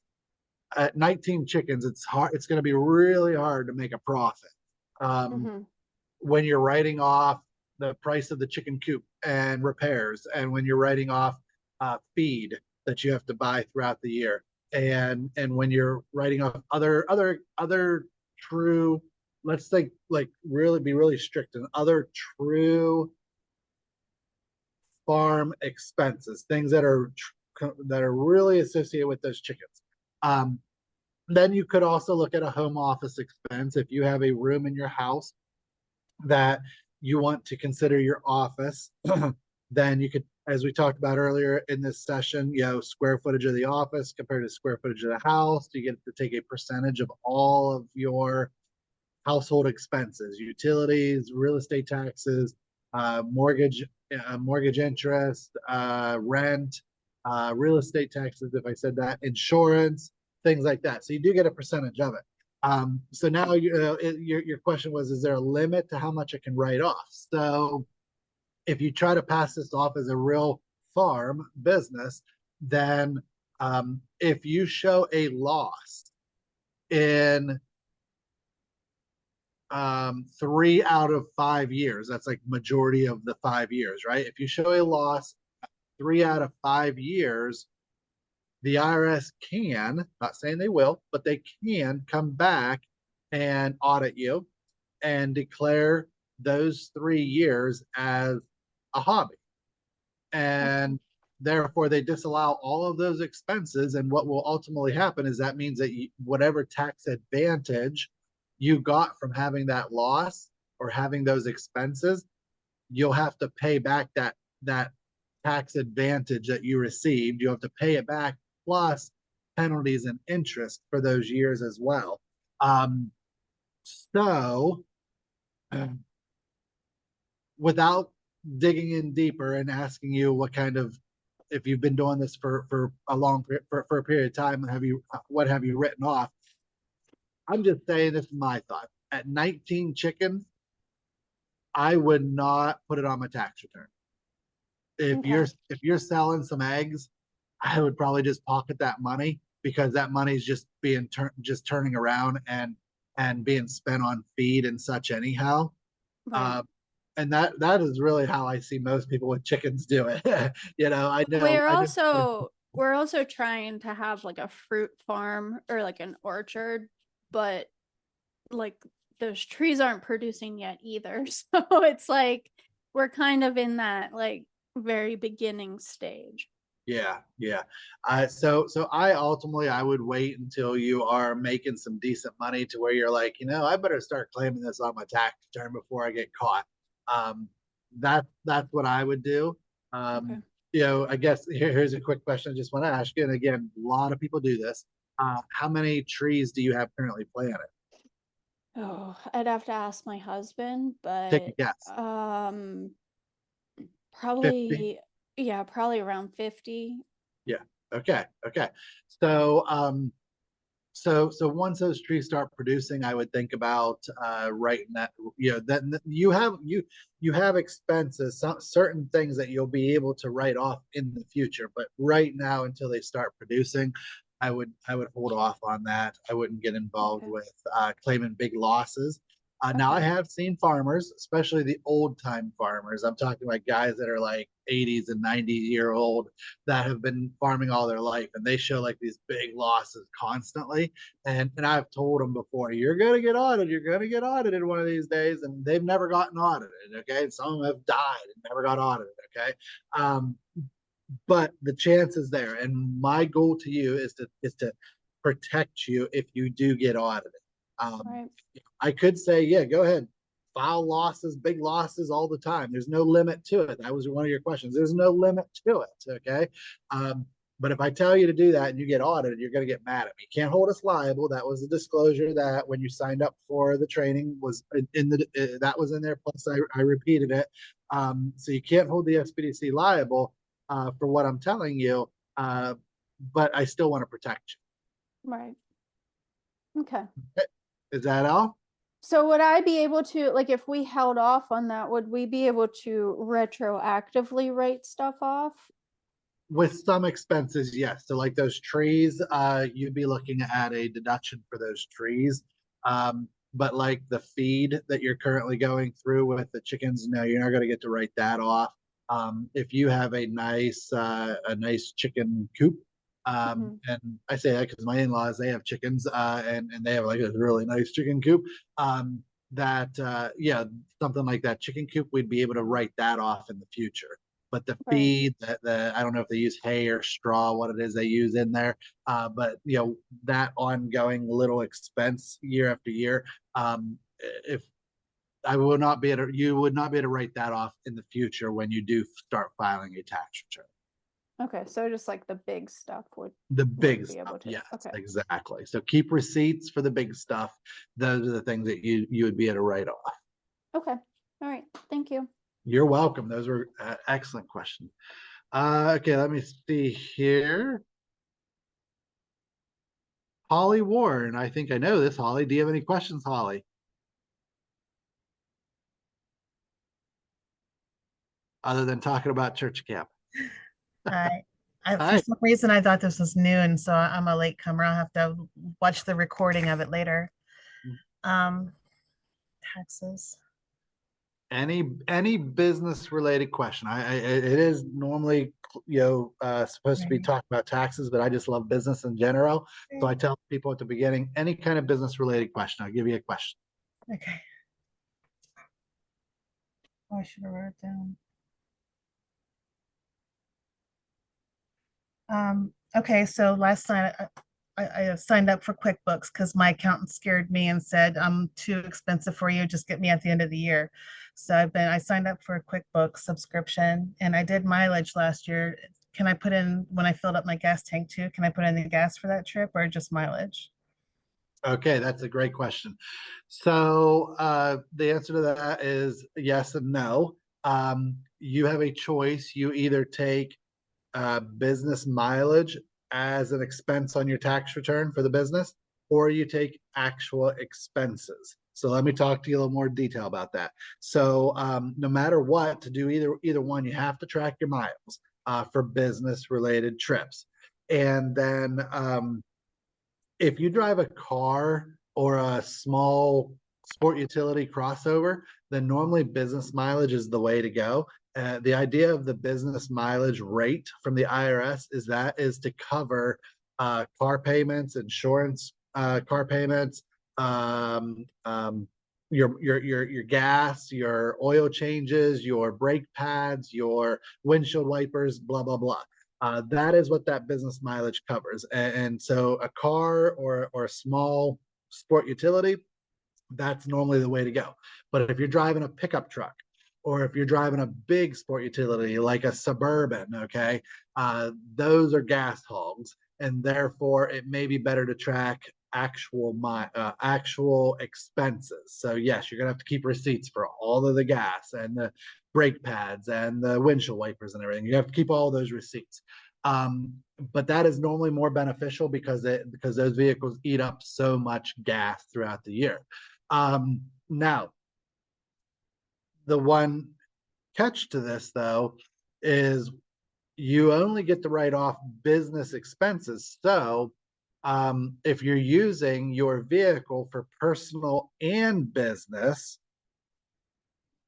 S1: At 19 chickens, it's hard. It's going to be really hard to make a profit when you're writing off the price of the chicken coop and repairs, and when you're writing off feed that you have to buy throughout the year, and when you're writing off other true, let's say, like, really be really strict and other true farm expenses, things that are really associated with those chickens. Then you could also look at a home office expense. If you have a room in your house that you want to consider your office, then you could, as we talked about earlier in this session, square footage of the office compared to square footage of the house. You get to take a percentage of all of your household expenses, utilities, real estate taxes, mortgage interest, rent, real estate taxes, if I said that, insurance, things like that. So you do get a percentage of it. So now your question was, is there a limit to how much it can write off? So if you try to pass this off as a real farm business, then if you show a loss in 3 out of 5 years. That's like majority of the 5 years, right? If you show a loss 3 out of 5 years, the IRS can, not saying they will, but they can come back and audit you and declare those 3 years as a hobby. And therefore they disallow all of those expenses. And what will ultimately happen is that means that whatever tax advantage you got from having that loss or having those expenses, you'll have to pay back that tax advantage that you received. You have to pay it back plus penalties and interest for those years as well. So without digging in deeper and asking you what kind of, if you've been doing this for a long for a period of time, what have you written off? I'm just saying, this is my thought. At 19 chickens, I would not put it on my tax return. If you're selling some eggs, I would probably just pocket that money, because that money is just being turning around and being spent on feed and such anyhow.
S4: Right.
S1: And that is really how I see most people with chickens do it. I know
S4: We're also trying to have like a fruit farm or like an orchard, but like those trees aren't producing yet either. So it's like we're kind of in that like very beginning stage.
S1: Yeah. So I ultimately, I would wait until you are making some decent money to where you're like, I better start claiming this on my tax return before I get caught. That's what I would do.
S4: Okay.
S1: I guess here's a quick question I just want to ask you. And again, a lot of people do this. How many trees do you have currently planted?
S4: Oh, I'd have to ask my husband,
S1: Take a
S4: but
S1: guess. 50?
S4: probably around 50.
S1: Yeah. Okay. So, so once those trees start producing, I would think about writing that. Then you have expenses, certain things that you'll be able to write off in the future. But right now, until they start producing, I would hold off on that. I wouldn't get involved with claiming big losses. Now, I have seen farmers, especially the old time farmers. I'm talking about guys that are like 80s and 90-year-old that have been farming all their life, and they show like these big losses constantly. And I've told them before, you're gonna get audited. You're gonna get audited one of these days, and they've never gotten audited. Okay, some of them have died and never got audited. Okay, but the chance is there, and my goal to you is to protect you if you do get audited.
S4: Right.
S1: I could say, yeah, go ahead, file losses, big losses all the time. There's no limit to it. That was one of your questions. There's no limit to it. Okay. But if I tell you to do that and you get audited, you're going to get mad at me. You can't hold us liable. That was a disclosure that when you signed up for the training was that was in there. Plus I repeated it. So you can't hold the SBDC liable for what I'm telling you. But I still want to protect you.
S4: Right. Okay.
S1: Is that all?
S4: So would I be able to, like, if we held off on that, would we be able to retroactively write stuff off?
S1: With some expenses, yes. So like those trees, you'd be looking at a deduction for those trees. But like the feed that you're currently going through with the chickens, no, you're not going to get to write that off. If you have a nice chicken coop, and I say that because my in-laws, they have chickens, and they have like a really nice chicken coop. Yeah, something like that chicken coop, we'd be able to write that off in the future. But the feed, I don't know if they use hay or straw, what it is they use in there. But that ongoing little expense year after year, if I will not be able to, you would not be able to write that off in the future when you do start filing a tax return.
S4: Okay, so just like the big stuff
S1: The big
S4: be
S1: stuff,
S4: able to.
S1: yes,
S4: Okay.
S1: exactly. So keep receipts for the big stuff. Those are the things that you would be able to write off.
S4: Okay. All right. Thank you.
S1: You're welcome. Those were excellent questions. Okay, let me see here. Holly Warren, I think I know this. Holly, do you have any questions, Holly? Other than talking about church camp.
S5: Hi. For
S1: Hi.
S5: some reason, I thought this was new, and so I'm a latecomer. I'll have to watch the recording of it later. taxes.
S1: Any business related question. It is normally, supposed to be
S5: Right.
S1: talking about taxes, but I just love business in general. So I
S5: Okay.
S1: tell people at the beginning, any kind of business related question, I'll give you a question.
S5: Okay. Oh, I should have wrote it down. Okay, so last night I signed up for QuickBooks because my accountant scared me and said, I'm too expensive for you, just get me at the end of the year. So I signed up for a QuickBooks subscription and I did mileage last year. Can I put in, when I filled up my gas tank too, can I put in the gas for that trip or just mileage?
S1: Okay, that's a great question. So the answer to that is yes and no. You have a choice. You either take business mileage as an expense on your tax return for the business, or you take actual expenses. So let me talk to you a little more detail about that. So no matter what, to do either one, you have to track your miles for business related trips. And then if you drive a car or a small sport utility crossover, then normally business mileage is the way to go. The idea of the business mileage rate from the IRS is to cover car payments, insurance, car payments, your gas, your oil changes, your brake pads, your windshield wipers, blah blah blah. That is what that business mileage covers. And so a car or a small sport utility, that's normally the way to go. But if you're driving a pickup truck, or if you're driving a big sport utility like a Suburban, okay, those are gas hogs, and therefore it may be better to track actual expenses. So yes, you're gonna have to keep receipts for all of the gas and the brake pads and the windshield wipers and everything. You have to keep all those receipts. But that is normally more beneficial because those vehicles eat up so much gas throughout the year. Now, the one catch to this though is you only get to write off business expenses. So if you're using your vehicle for personal and business,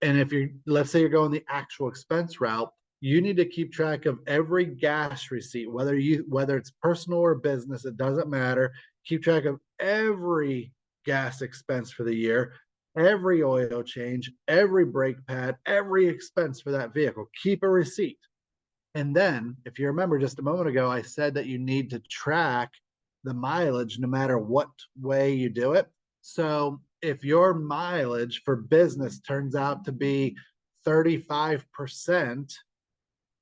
S1: and if let's say you're going the actual expense route, you need to keep track of every gas receipt, whether it's personal or business, it doesn't matter. Keep track of every gas expense for the year, every oil change, every brake pad, every expense for that vehicle. Keep a receipt. And then, if you remember just a moment ago, I said that you need to track the mileage no matter what way you do it. So if your mileage for business turns out to be 35%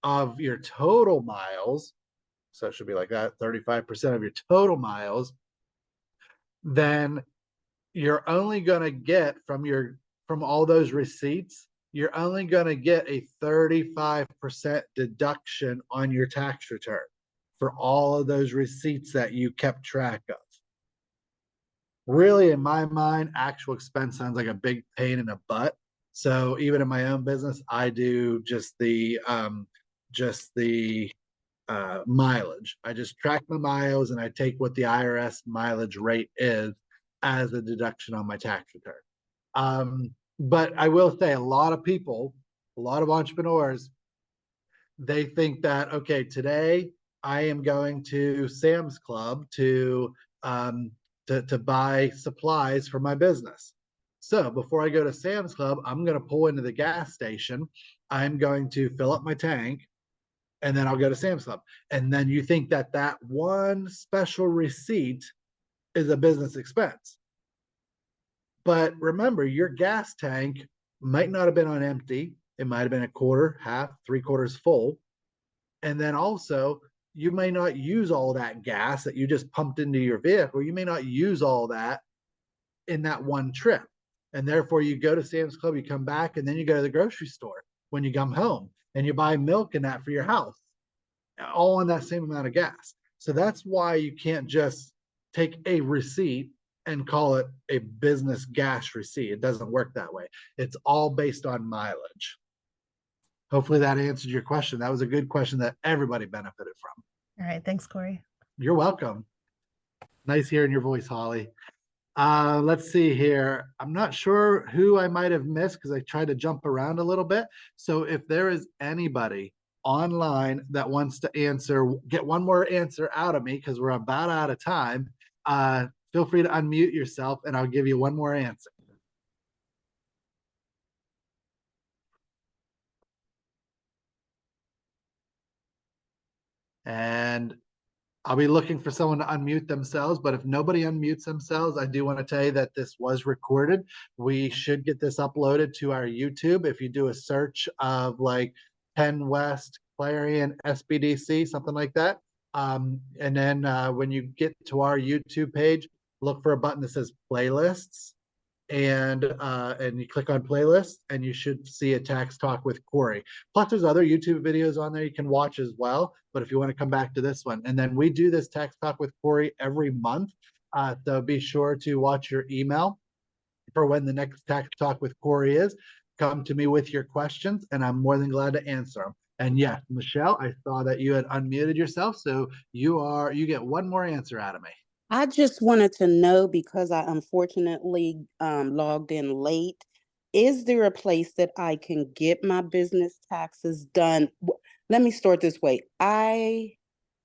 S1: of your total miles, so it should be like that, 35% of your total miles, then you're only going to get from all those receipts, you're only going to get a 35% deduction on your tax return for all of those receipts that you kept track of. Really, in my mind, actual expense sounds like a big pain in the butt. So even in my own business, I do just the mileage. I just track my miles and I take what the IRS mileage rate is as a deduction on my tax return. But I will say a lot of entrepreneurs, they think that, okay, today I am going to Sam's Club to buy supplies for my business. So before I go to Sam's Club, I'm going to pull into the gas station. I'm going to fill up my tank, and then I'll go to Sam's Club. And then you think that one special receipt is a business expense. But remember, your gas tank might not have been on empty. It might have been a quarter, half, 3/4 full. And then also, you may not use all that gas that you just pumped into your vehicle. You may not use all that in that one trip. And therefore, you go to Sam's Club, you come back, and then you go to the grocery store when you come home and you buy milk and that for your house, all on that same amount of gas. So that's why you can't just take a receipt and call it a business gas receipt. It doesn't work that way. It's all based on mileage. Hopefully that answered your question. That was a good question that everybody benefited from.
S5: All right, thanks, Corey.
S1: You're welcome. Nice hearing your voice, Holly. Let's see here. I'm not sure who I might have missed because I tried to jump around a little bit. So if there is anybody online that wants to answer, get one more answer out of me because we're about out of time, feel free to unmute yourself and I'll give you one more answer. And I'll be looking for someone to unmute themselves, but if nobody unmutes themselves, I do want to tell you that this was recorded. We should get this uploaded to our YouTube. If you do a search of like PennWest, Clarion, SBDC, something like that. And then when you get to our YouTube page, look for a button that says playlists. And you click on playlists and you should see a tax talk with Corry. Plus there's other YouTube videos on there you can watch as well. But if you want to come back to this one, and then we do this tax talk with Corry every month. So be sure to watch your email for when the next tax talk with Corry is. Come to me with your questions and I'm more than glad to answer them. And yes, Michelle, I saw that you had unmuted yourself. So you get one more answer out of me.
S6: I just wanted to know, because I unfortunately logged in late, is there a place that I can get my business taxes done? Let me start this way. I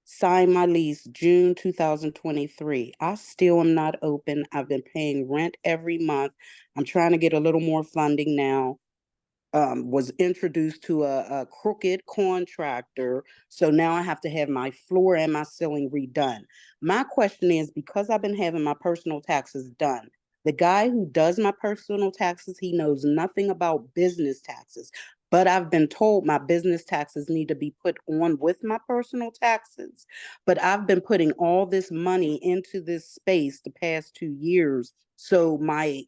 S6: signed my lease June 2023. I still am not open. I've been paying rent every month. I'm trying to get a little more funding now. Was introduced to a crooked contractor. So now I have to have my floor and my ceiling redone. My question is, because I've been having my personal taxes done, the guy who does my personal taxes, he knows nothing about business taxes. But I've been told my business taxes need to be put on with my personal taxes. But I've been putting all this money into this space the past 2 years. So my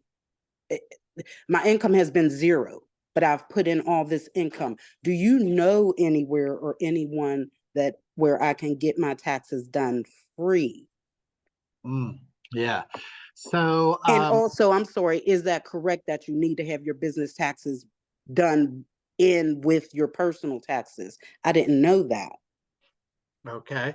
S6: income has been zero, but I've put in all this income. Do you know anywhere or anyone that where I can get my taxes done free?
S1: Yeah. So
S6: and also, I'm sorry, is that correct that you need to have your business taxes done in with your personal taxes? I didn't know that.
S1: Okay.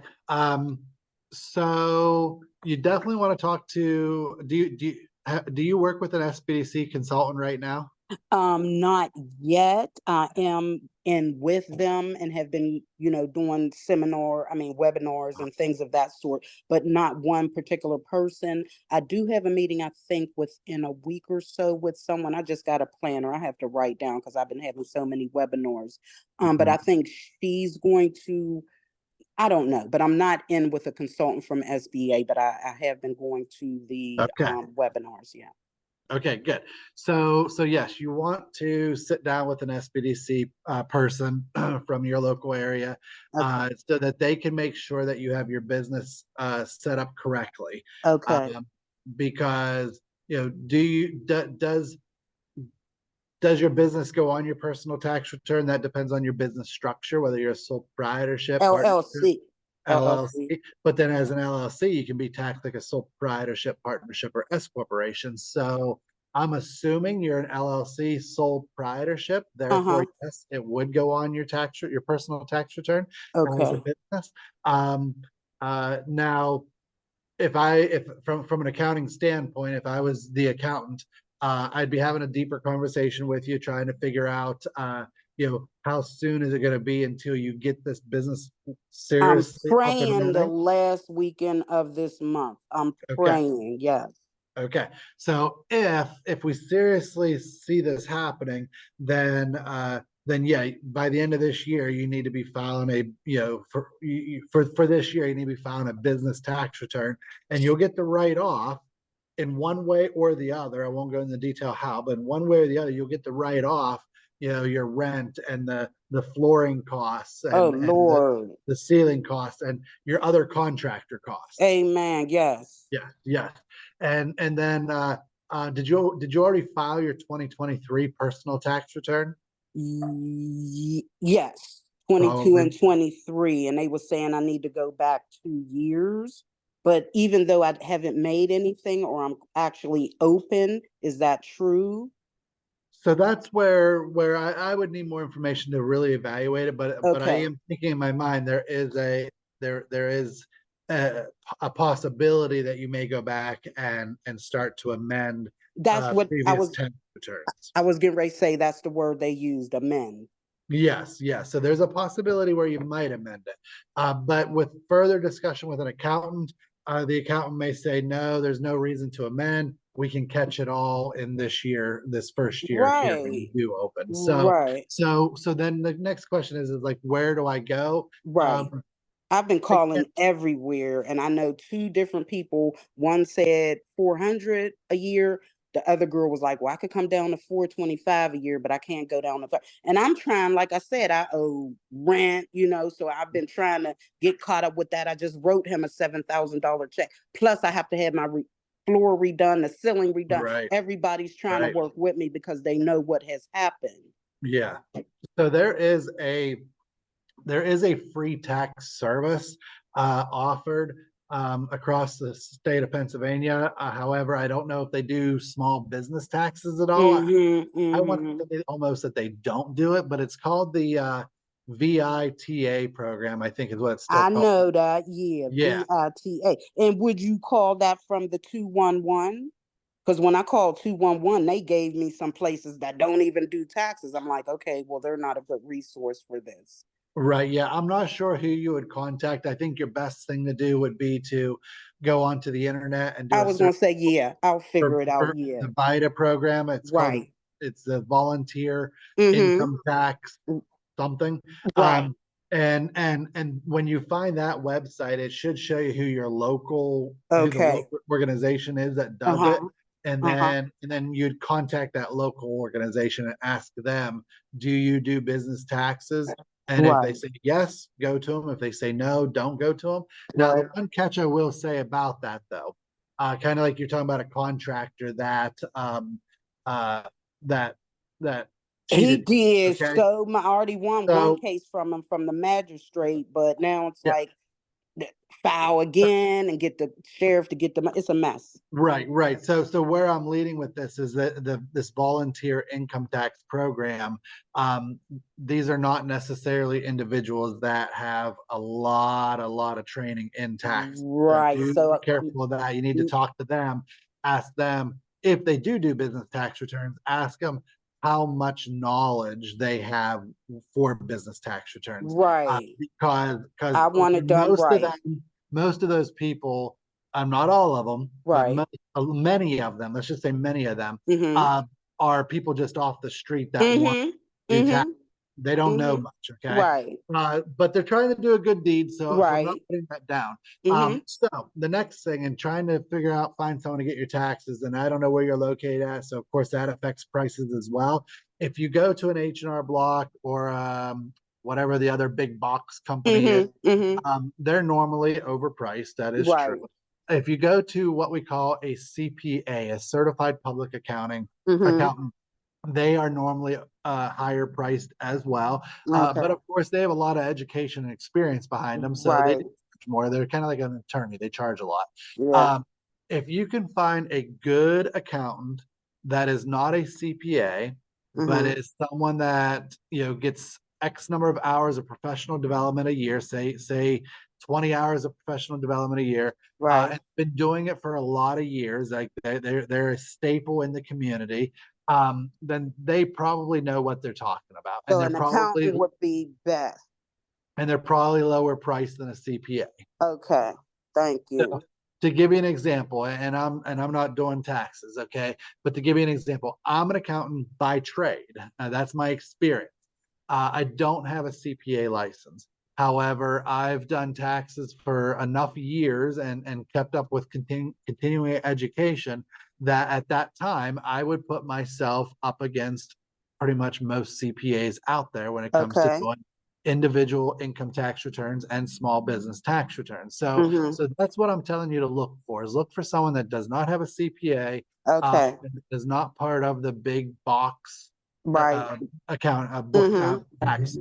S1: So you definitely want to talk to, do you work with an SBDC consultant right now?
S6: Not yet. I am in with them and have been, doing webinars and things of that sort, but not one particular person. I do have a meeting, I think, within a week or so with someone. I just got a planner I have to write down because I've been having so many webinars. But I think she's going to, I don't know, but I'm not in with a consultant from SBA, but I have been going to the webinars. Yeah.
S1: Okay, good. So yes, you want to sit down with an SBDC person from your local area, so that they can make sure that you have your business set up correctly.
S6: Okay.
S1: Because does your business go on your personal tax return? That depends on your business structure, whether you're a sole proprietorship,
S6: LLC.
S1: LLC. But then as an LLC, you can be taxed like a sole proprietorship, partnership, or S corporation. So I'm assuming you're an LLC sole proprietorship. Therefore, yes, it would go on your personal tax return as a business. Now, if from an accounting standpoint, if I was the accountant, I'd be having a deeper conversation with you, trying to figure out, how soon is it going to be until you get this business seriously
S6: I'm
S1: up and
S6: praying the
S1: running?
S6: last weekend of this month. I'm praying, yes.
S1: Okay. So if we seriously see this happening, then yeah, by the end of this year, you need to be filing for this year, you need to be filing a business tax return, and you'll get the write-off in one way or the other. I won't go into detail how, but in one way or the other, you'll get the write-off, your rent and the flooring costs and,
S6: Lord,
S1: the ceiling costs and your other contractor costs.
S6: Amen. Yes.
S1: Yes. And then did you already file your 2023 personal tax return?
S6: Yes, 22 and 23, and they were saying I need to go back 2 years. But even though I haven't made anything or I'm actually open, is that true?
S1: So that's where I would need more information to really evaluate it. But I am thinking in my mind there is a possibility that you may go back and start to amend
S6: That's what
S1: previous tax returns.
S6: I was getting ready to say, that's the word they used, amend.
S1: Yes, yes. So there's a possibility where you might amend it. But with further discussion with an accountant, the accountant may say, no, there's no reason to amend. We can catch it all in this year, this first year here when you do open. So then the next question is like, where do I go?
S6: Right. I've been calling everywhere, and I know two different people. One said 400 a year. The other girl was like, well, I could come down to 425 a year, but I can't go down to 5. And I'm trying, like I said, I owe rent, so I've been trying to get caught up with that. I just wrote him a $7,000 check. Plus I have to have my floor redone, the ceiling redone.
S1: Right.
S6: Everybody's trying to work with me because they know what has happened.
S1: Yeah. So there is a free tax service offered across the state of Pennsylvania. However, I don't know if they do small business taxes at all. I want to say almost that they don't do it, but it's called the VITA program, I think is what it's still called.
S6: I know that, yeah. VITA. And would you call that from the 211? Because when I called 211, they gave me some places that don't even do taxes. I'm like, okay, well, they're not a good resource for this.
S1: Right. Yeah. I'm not sure who you would contact. I think your best thing to do would be to go onto the internet and do
S6: I was going to say, yeah, I'll figure it out. Yeah.
S1: The VITA program. It's called, it's the volunteer income tax something.
S6: Right.
S1: And when you find that website, it should show you who your local, who the local organization is that does it. And then you'd contact that local organization and ask them, do you do business taxes? And if they say yes, go to them. If they say no, don't go to them. Now, the one catch I will say about that, though, kind of like you're talking about a contractor that
S6: he
S1: cheated.
S6: did. So I already won one case from him from the magistrate, but now it's like file again and get the sheriff to get the, it's a mess.
S1: Right. So where I'm leading with this is that this volunteer income tax program, these are not necessarily individuals that have a lot of training in tax.
S6: Right. So
S1: be careful of that. You need to talk to them, ask them if they do business tax returns, ask them how much knowledge they have for business tax returns.
S6: Right.
S1: Because
S6: I want it done right.
S1: Most of those people, not all of them,
S6: right,
S1: but many of them, let's just say many of them, are people just off the street that want to do tax. They don't know much, okay?
S6: Right.
S1: But they're trying to do a good deed, so I'm not putting that down. So the next thing, and trying to find someone to get your taxes, and I don't know where you're located at, so of course that affects prices as well. If you go to an H&R Block or whatever the other big box company is, they're normally overpriced. That is true. If you go to what we call a CPA, a certified public accountant, they are normally higher priced as well. But of course, they have a lot of education and experience behind them, so they do much more. They're kind of like an attorney. They charge a lot. If you can find a good accountant that is not a CPA, but is someone that gets X number of hours of professional development a year, say 20 hours of professional development a year, and been doing it for a lot of years, like they're a staple in the community, then they probably know what they're talking about.
S6: So an accountant would be best.
S1: And they're probably lower priced than a CPA.
S6: Okay, thank you.
S1: So, to give you an example, and I'm not doing taxes, okay? But to give you an example, I'm an accountant by trade. That's my experience. I don't have a CPA license. However, I've done taxes for enough years and kept up with continuing education that at that time I would put myself up against pretty much most CPAs out there when it comes to doing individual income tax returns and small business tax returns. So that's what I'm telling you to look for, is look for someone that does not have a CPA, is not part of the big box account book tax.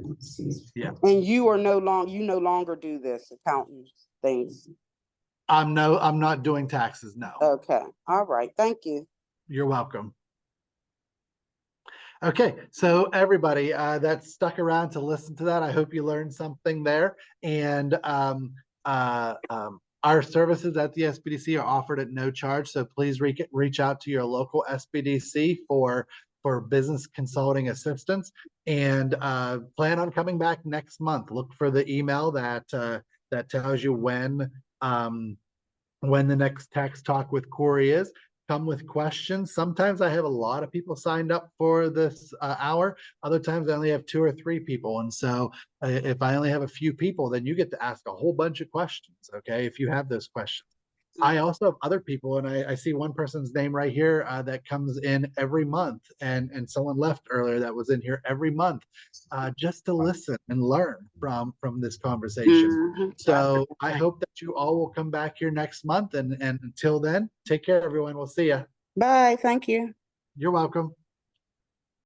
S1: Yeah.
S6: And you are no longer do this accountant things.
S1: I'm not doing taxes, no.
S6: Okay. All right. Thank you.
S1: You're welcome. Okay, so everybody that stuck around to listen to that, I hope you learned something there. And I Our services at the SBDC are offered at no charge, so please reach out to your local SBDC for business consulting assistance, and plan on coming back next month. Look for the email that tells you when the next tax talk with Corry is. Come with questions. Sometimes I have a lot of people signed up for this hour. Other times I only have 2 or 3 people. And so if I only have a few people, then you get to ask a whole bunch of questions, okay, if you have those questions. I also have other people, and I see one person's name right here that comes in every month, and someone left earlier that was in here every month just to listen and learn from this conversation. So I hope that you all will come back here next month, and until then, take care, everyone. We'll see you.
S6: Bye. Thank you.
S1: You're welcome.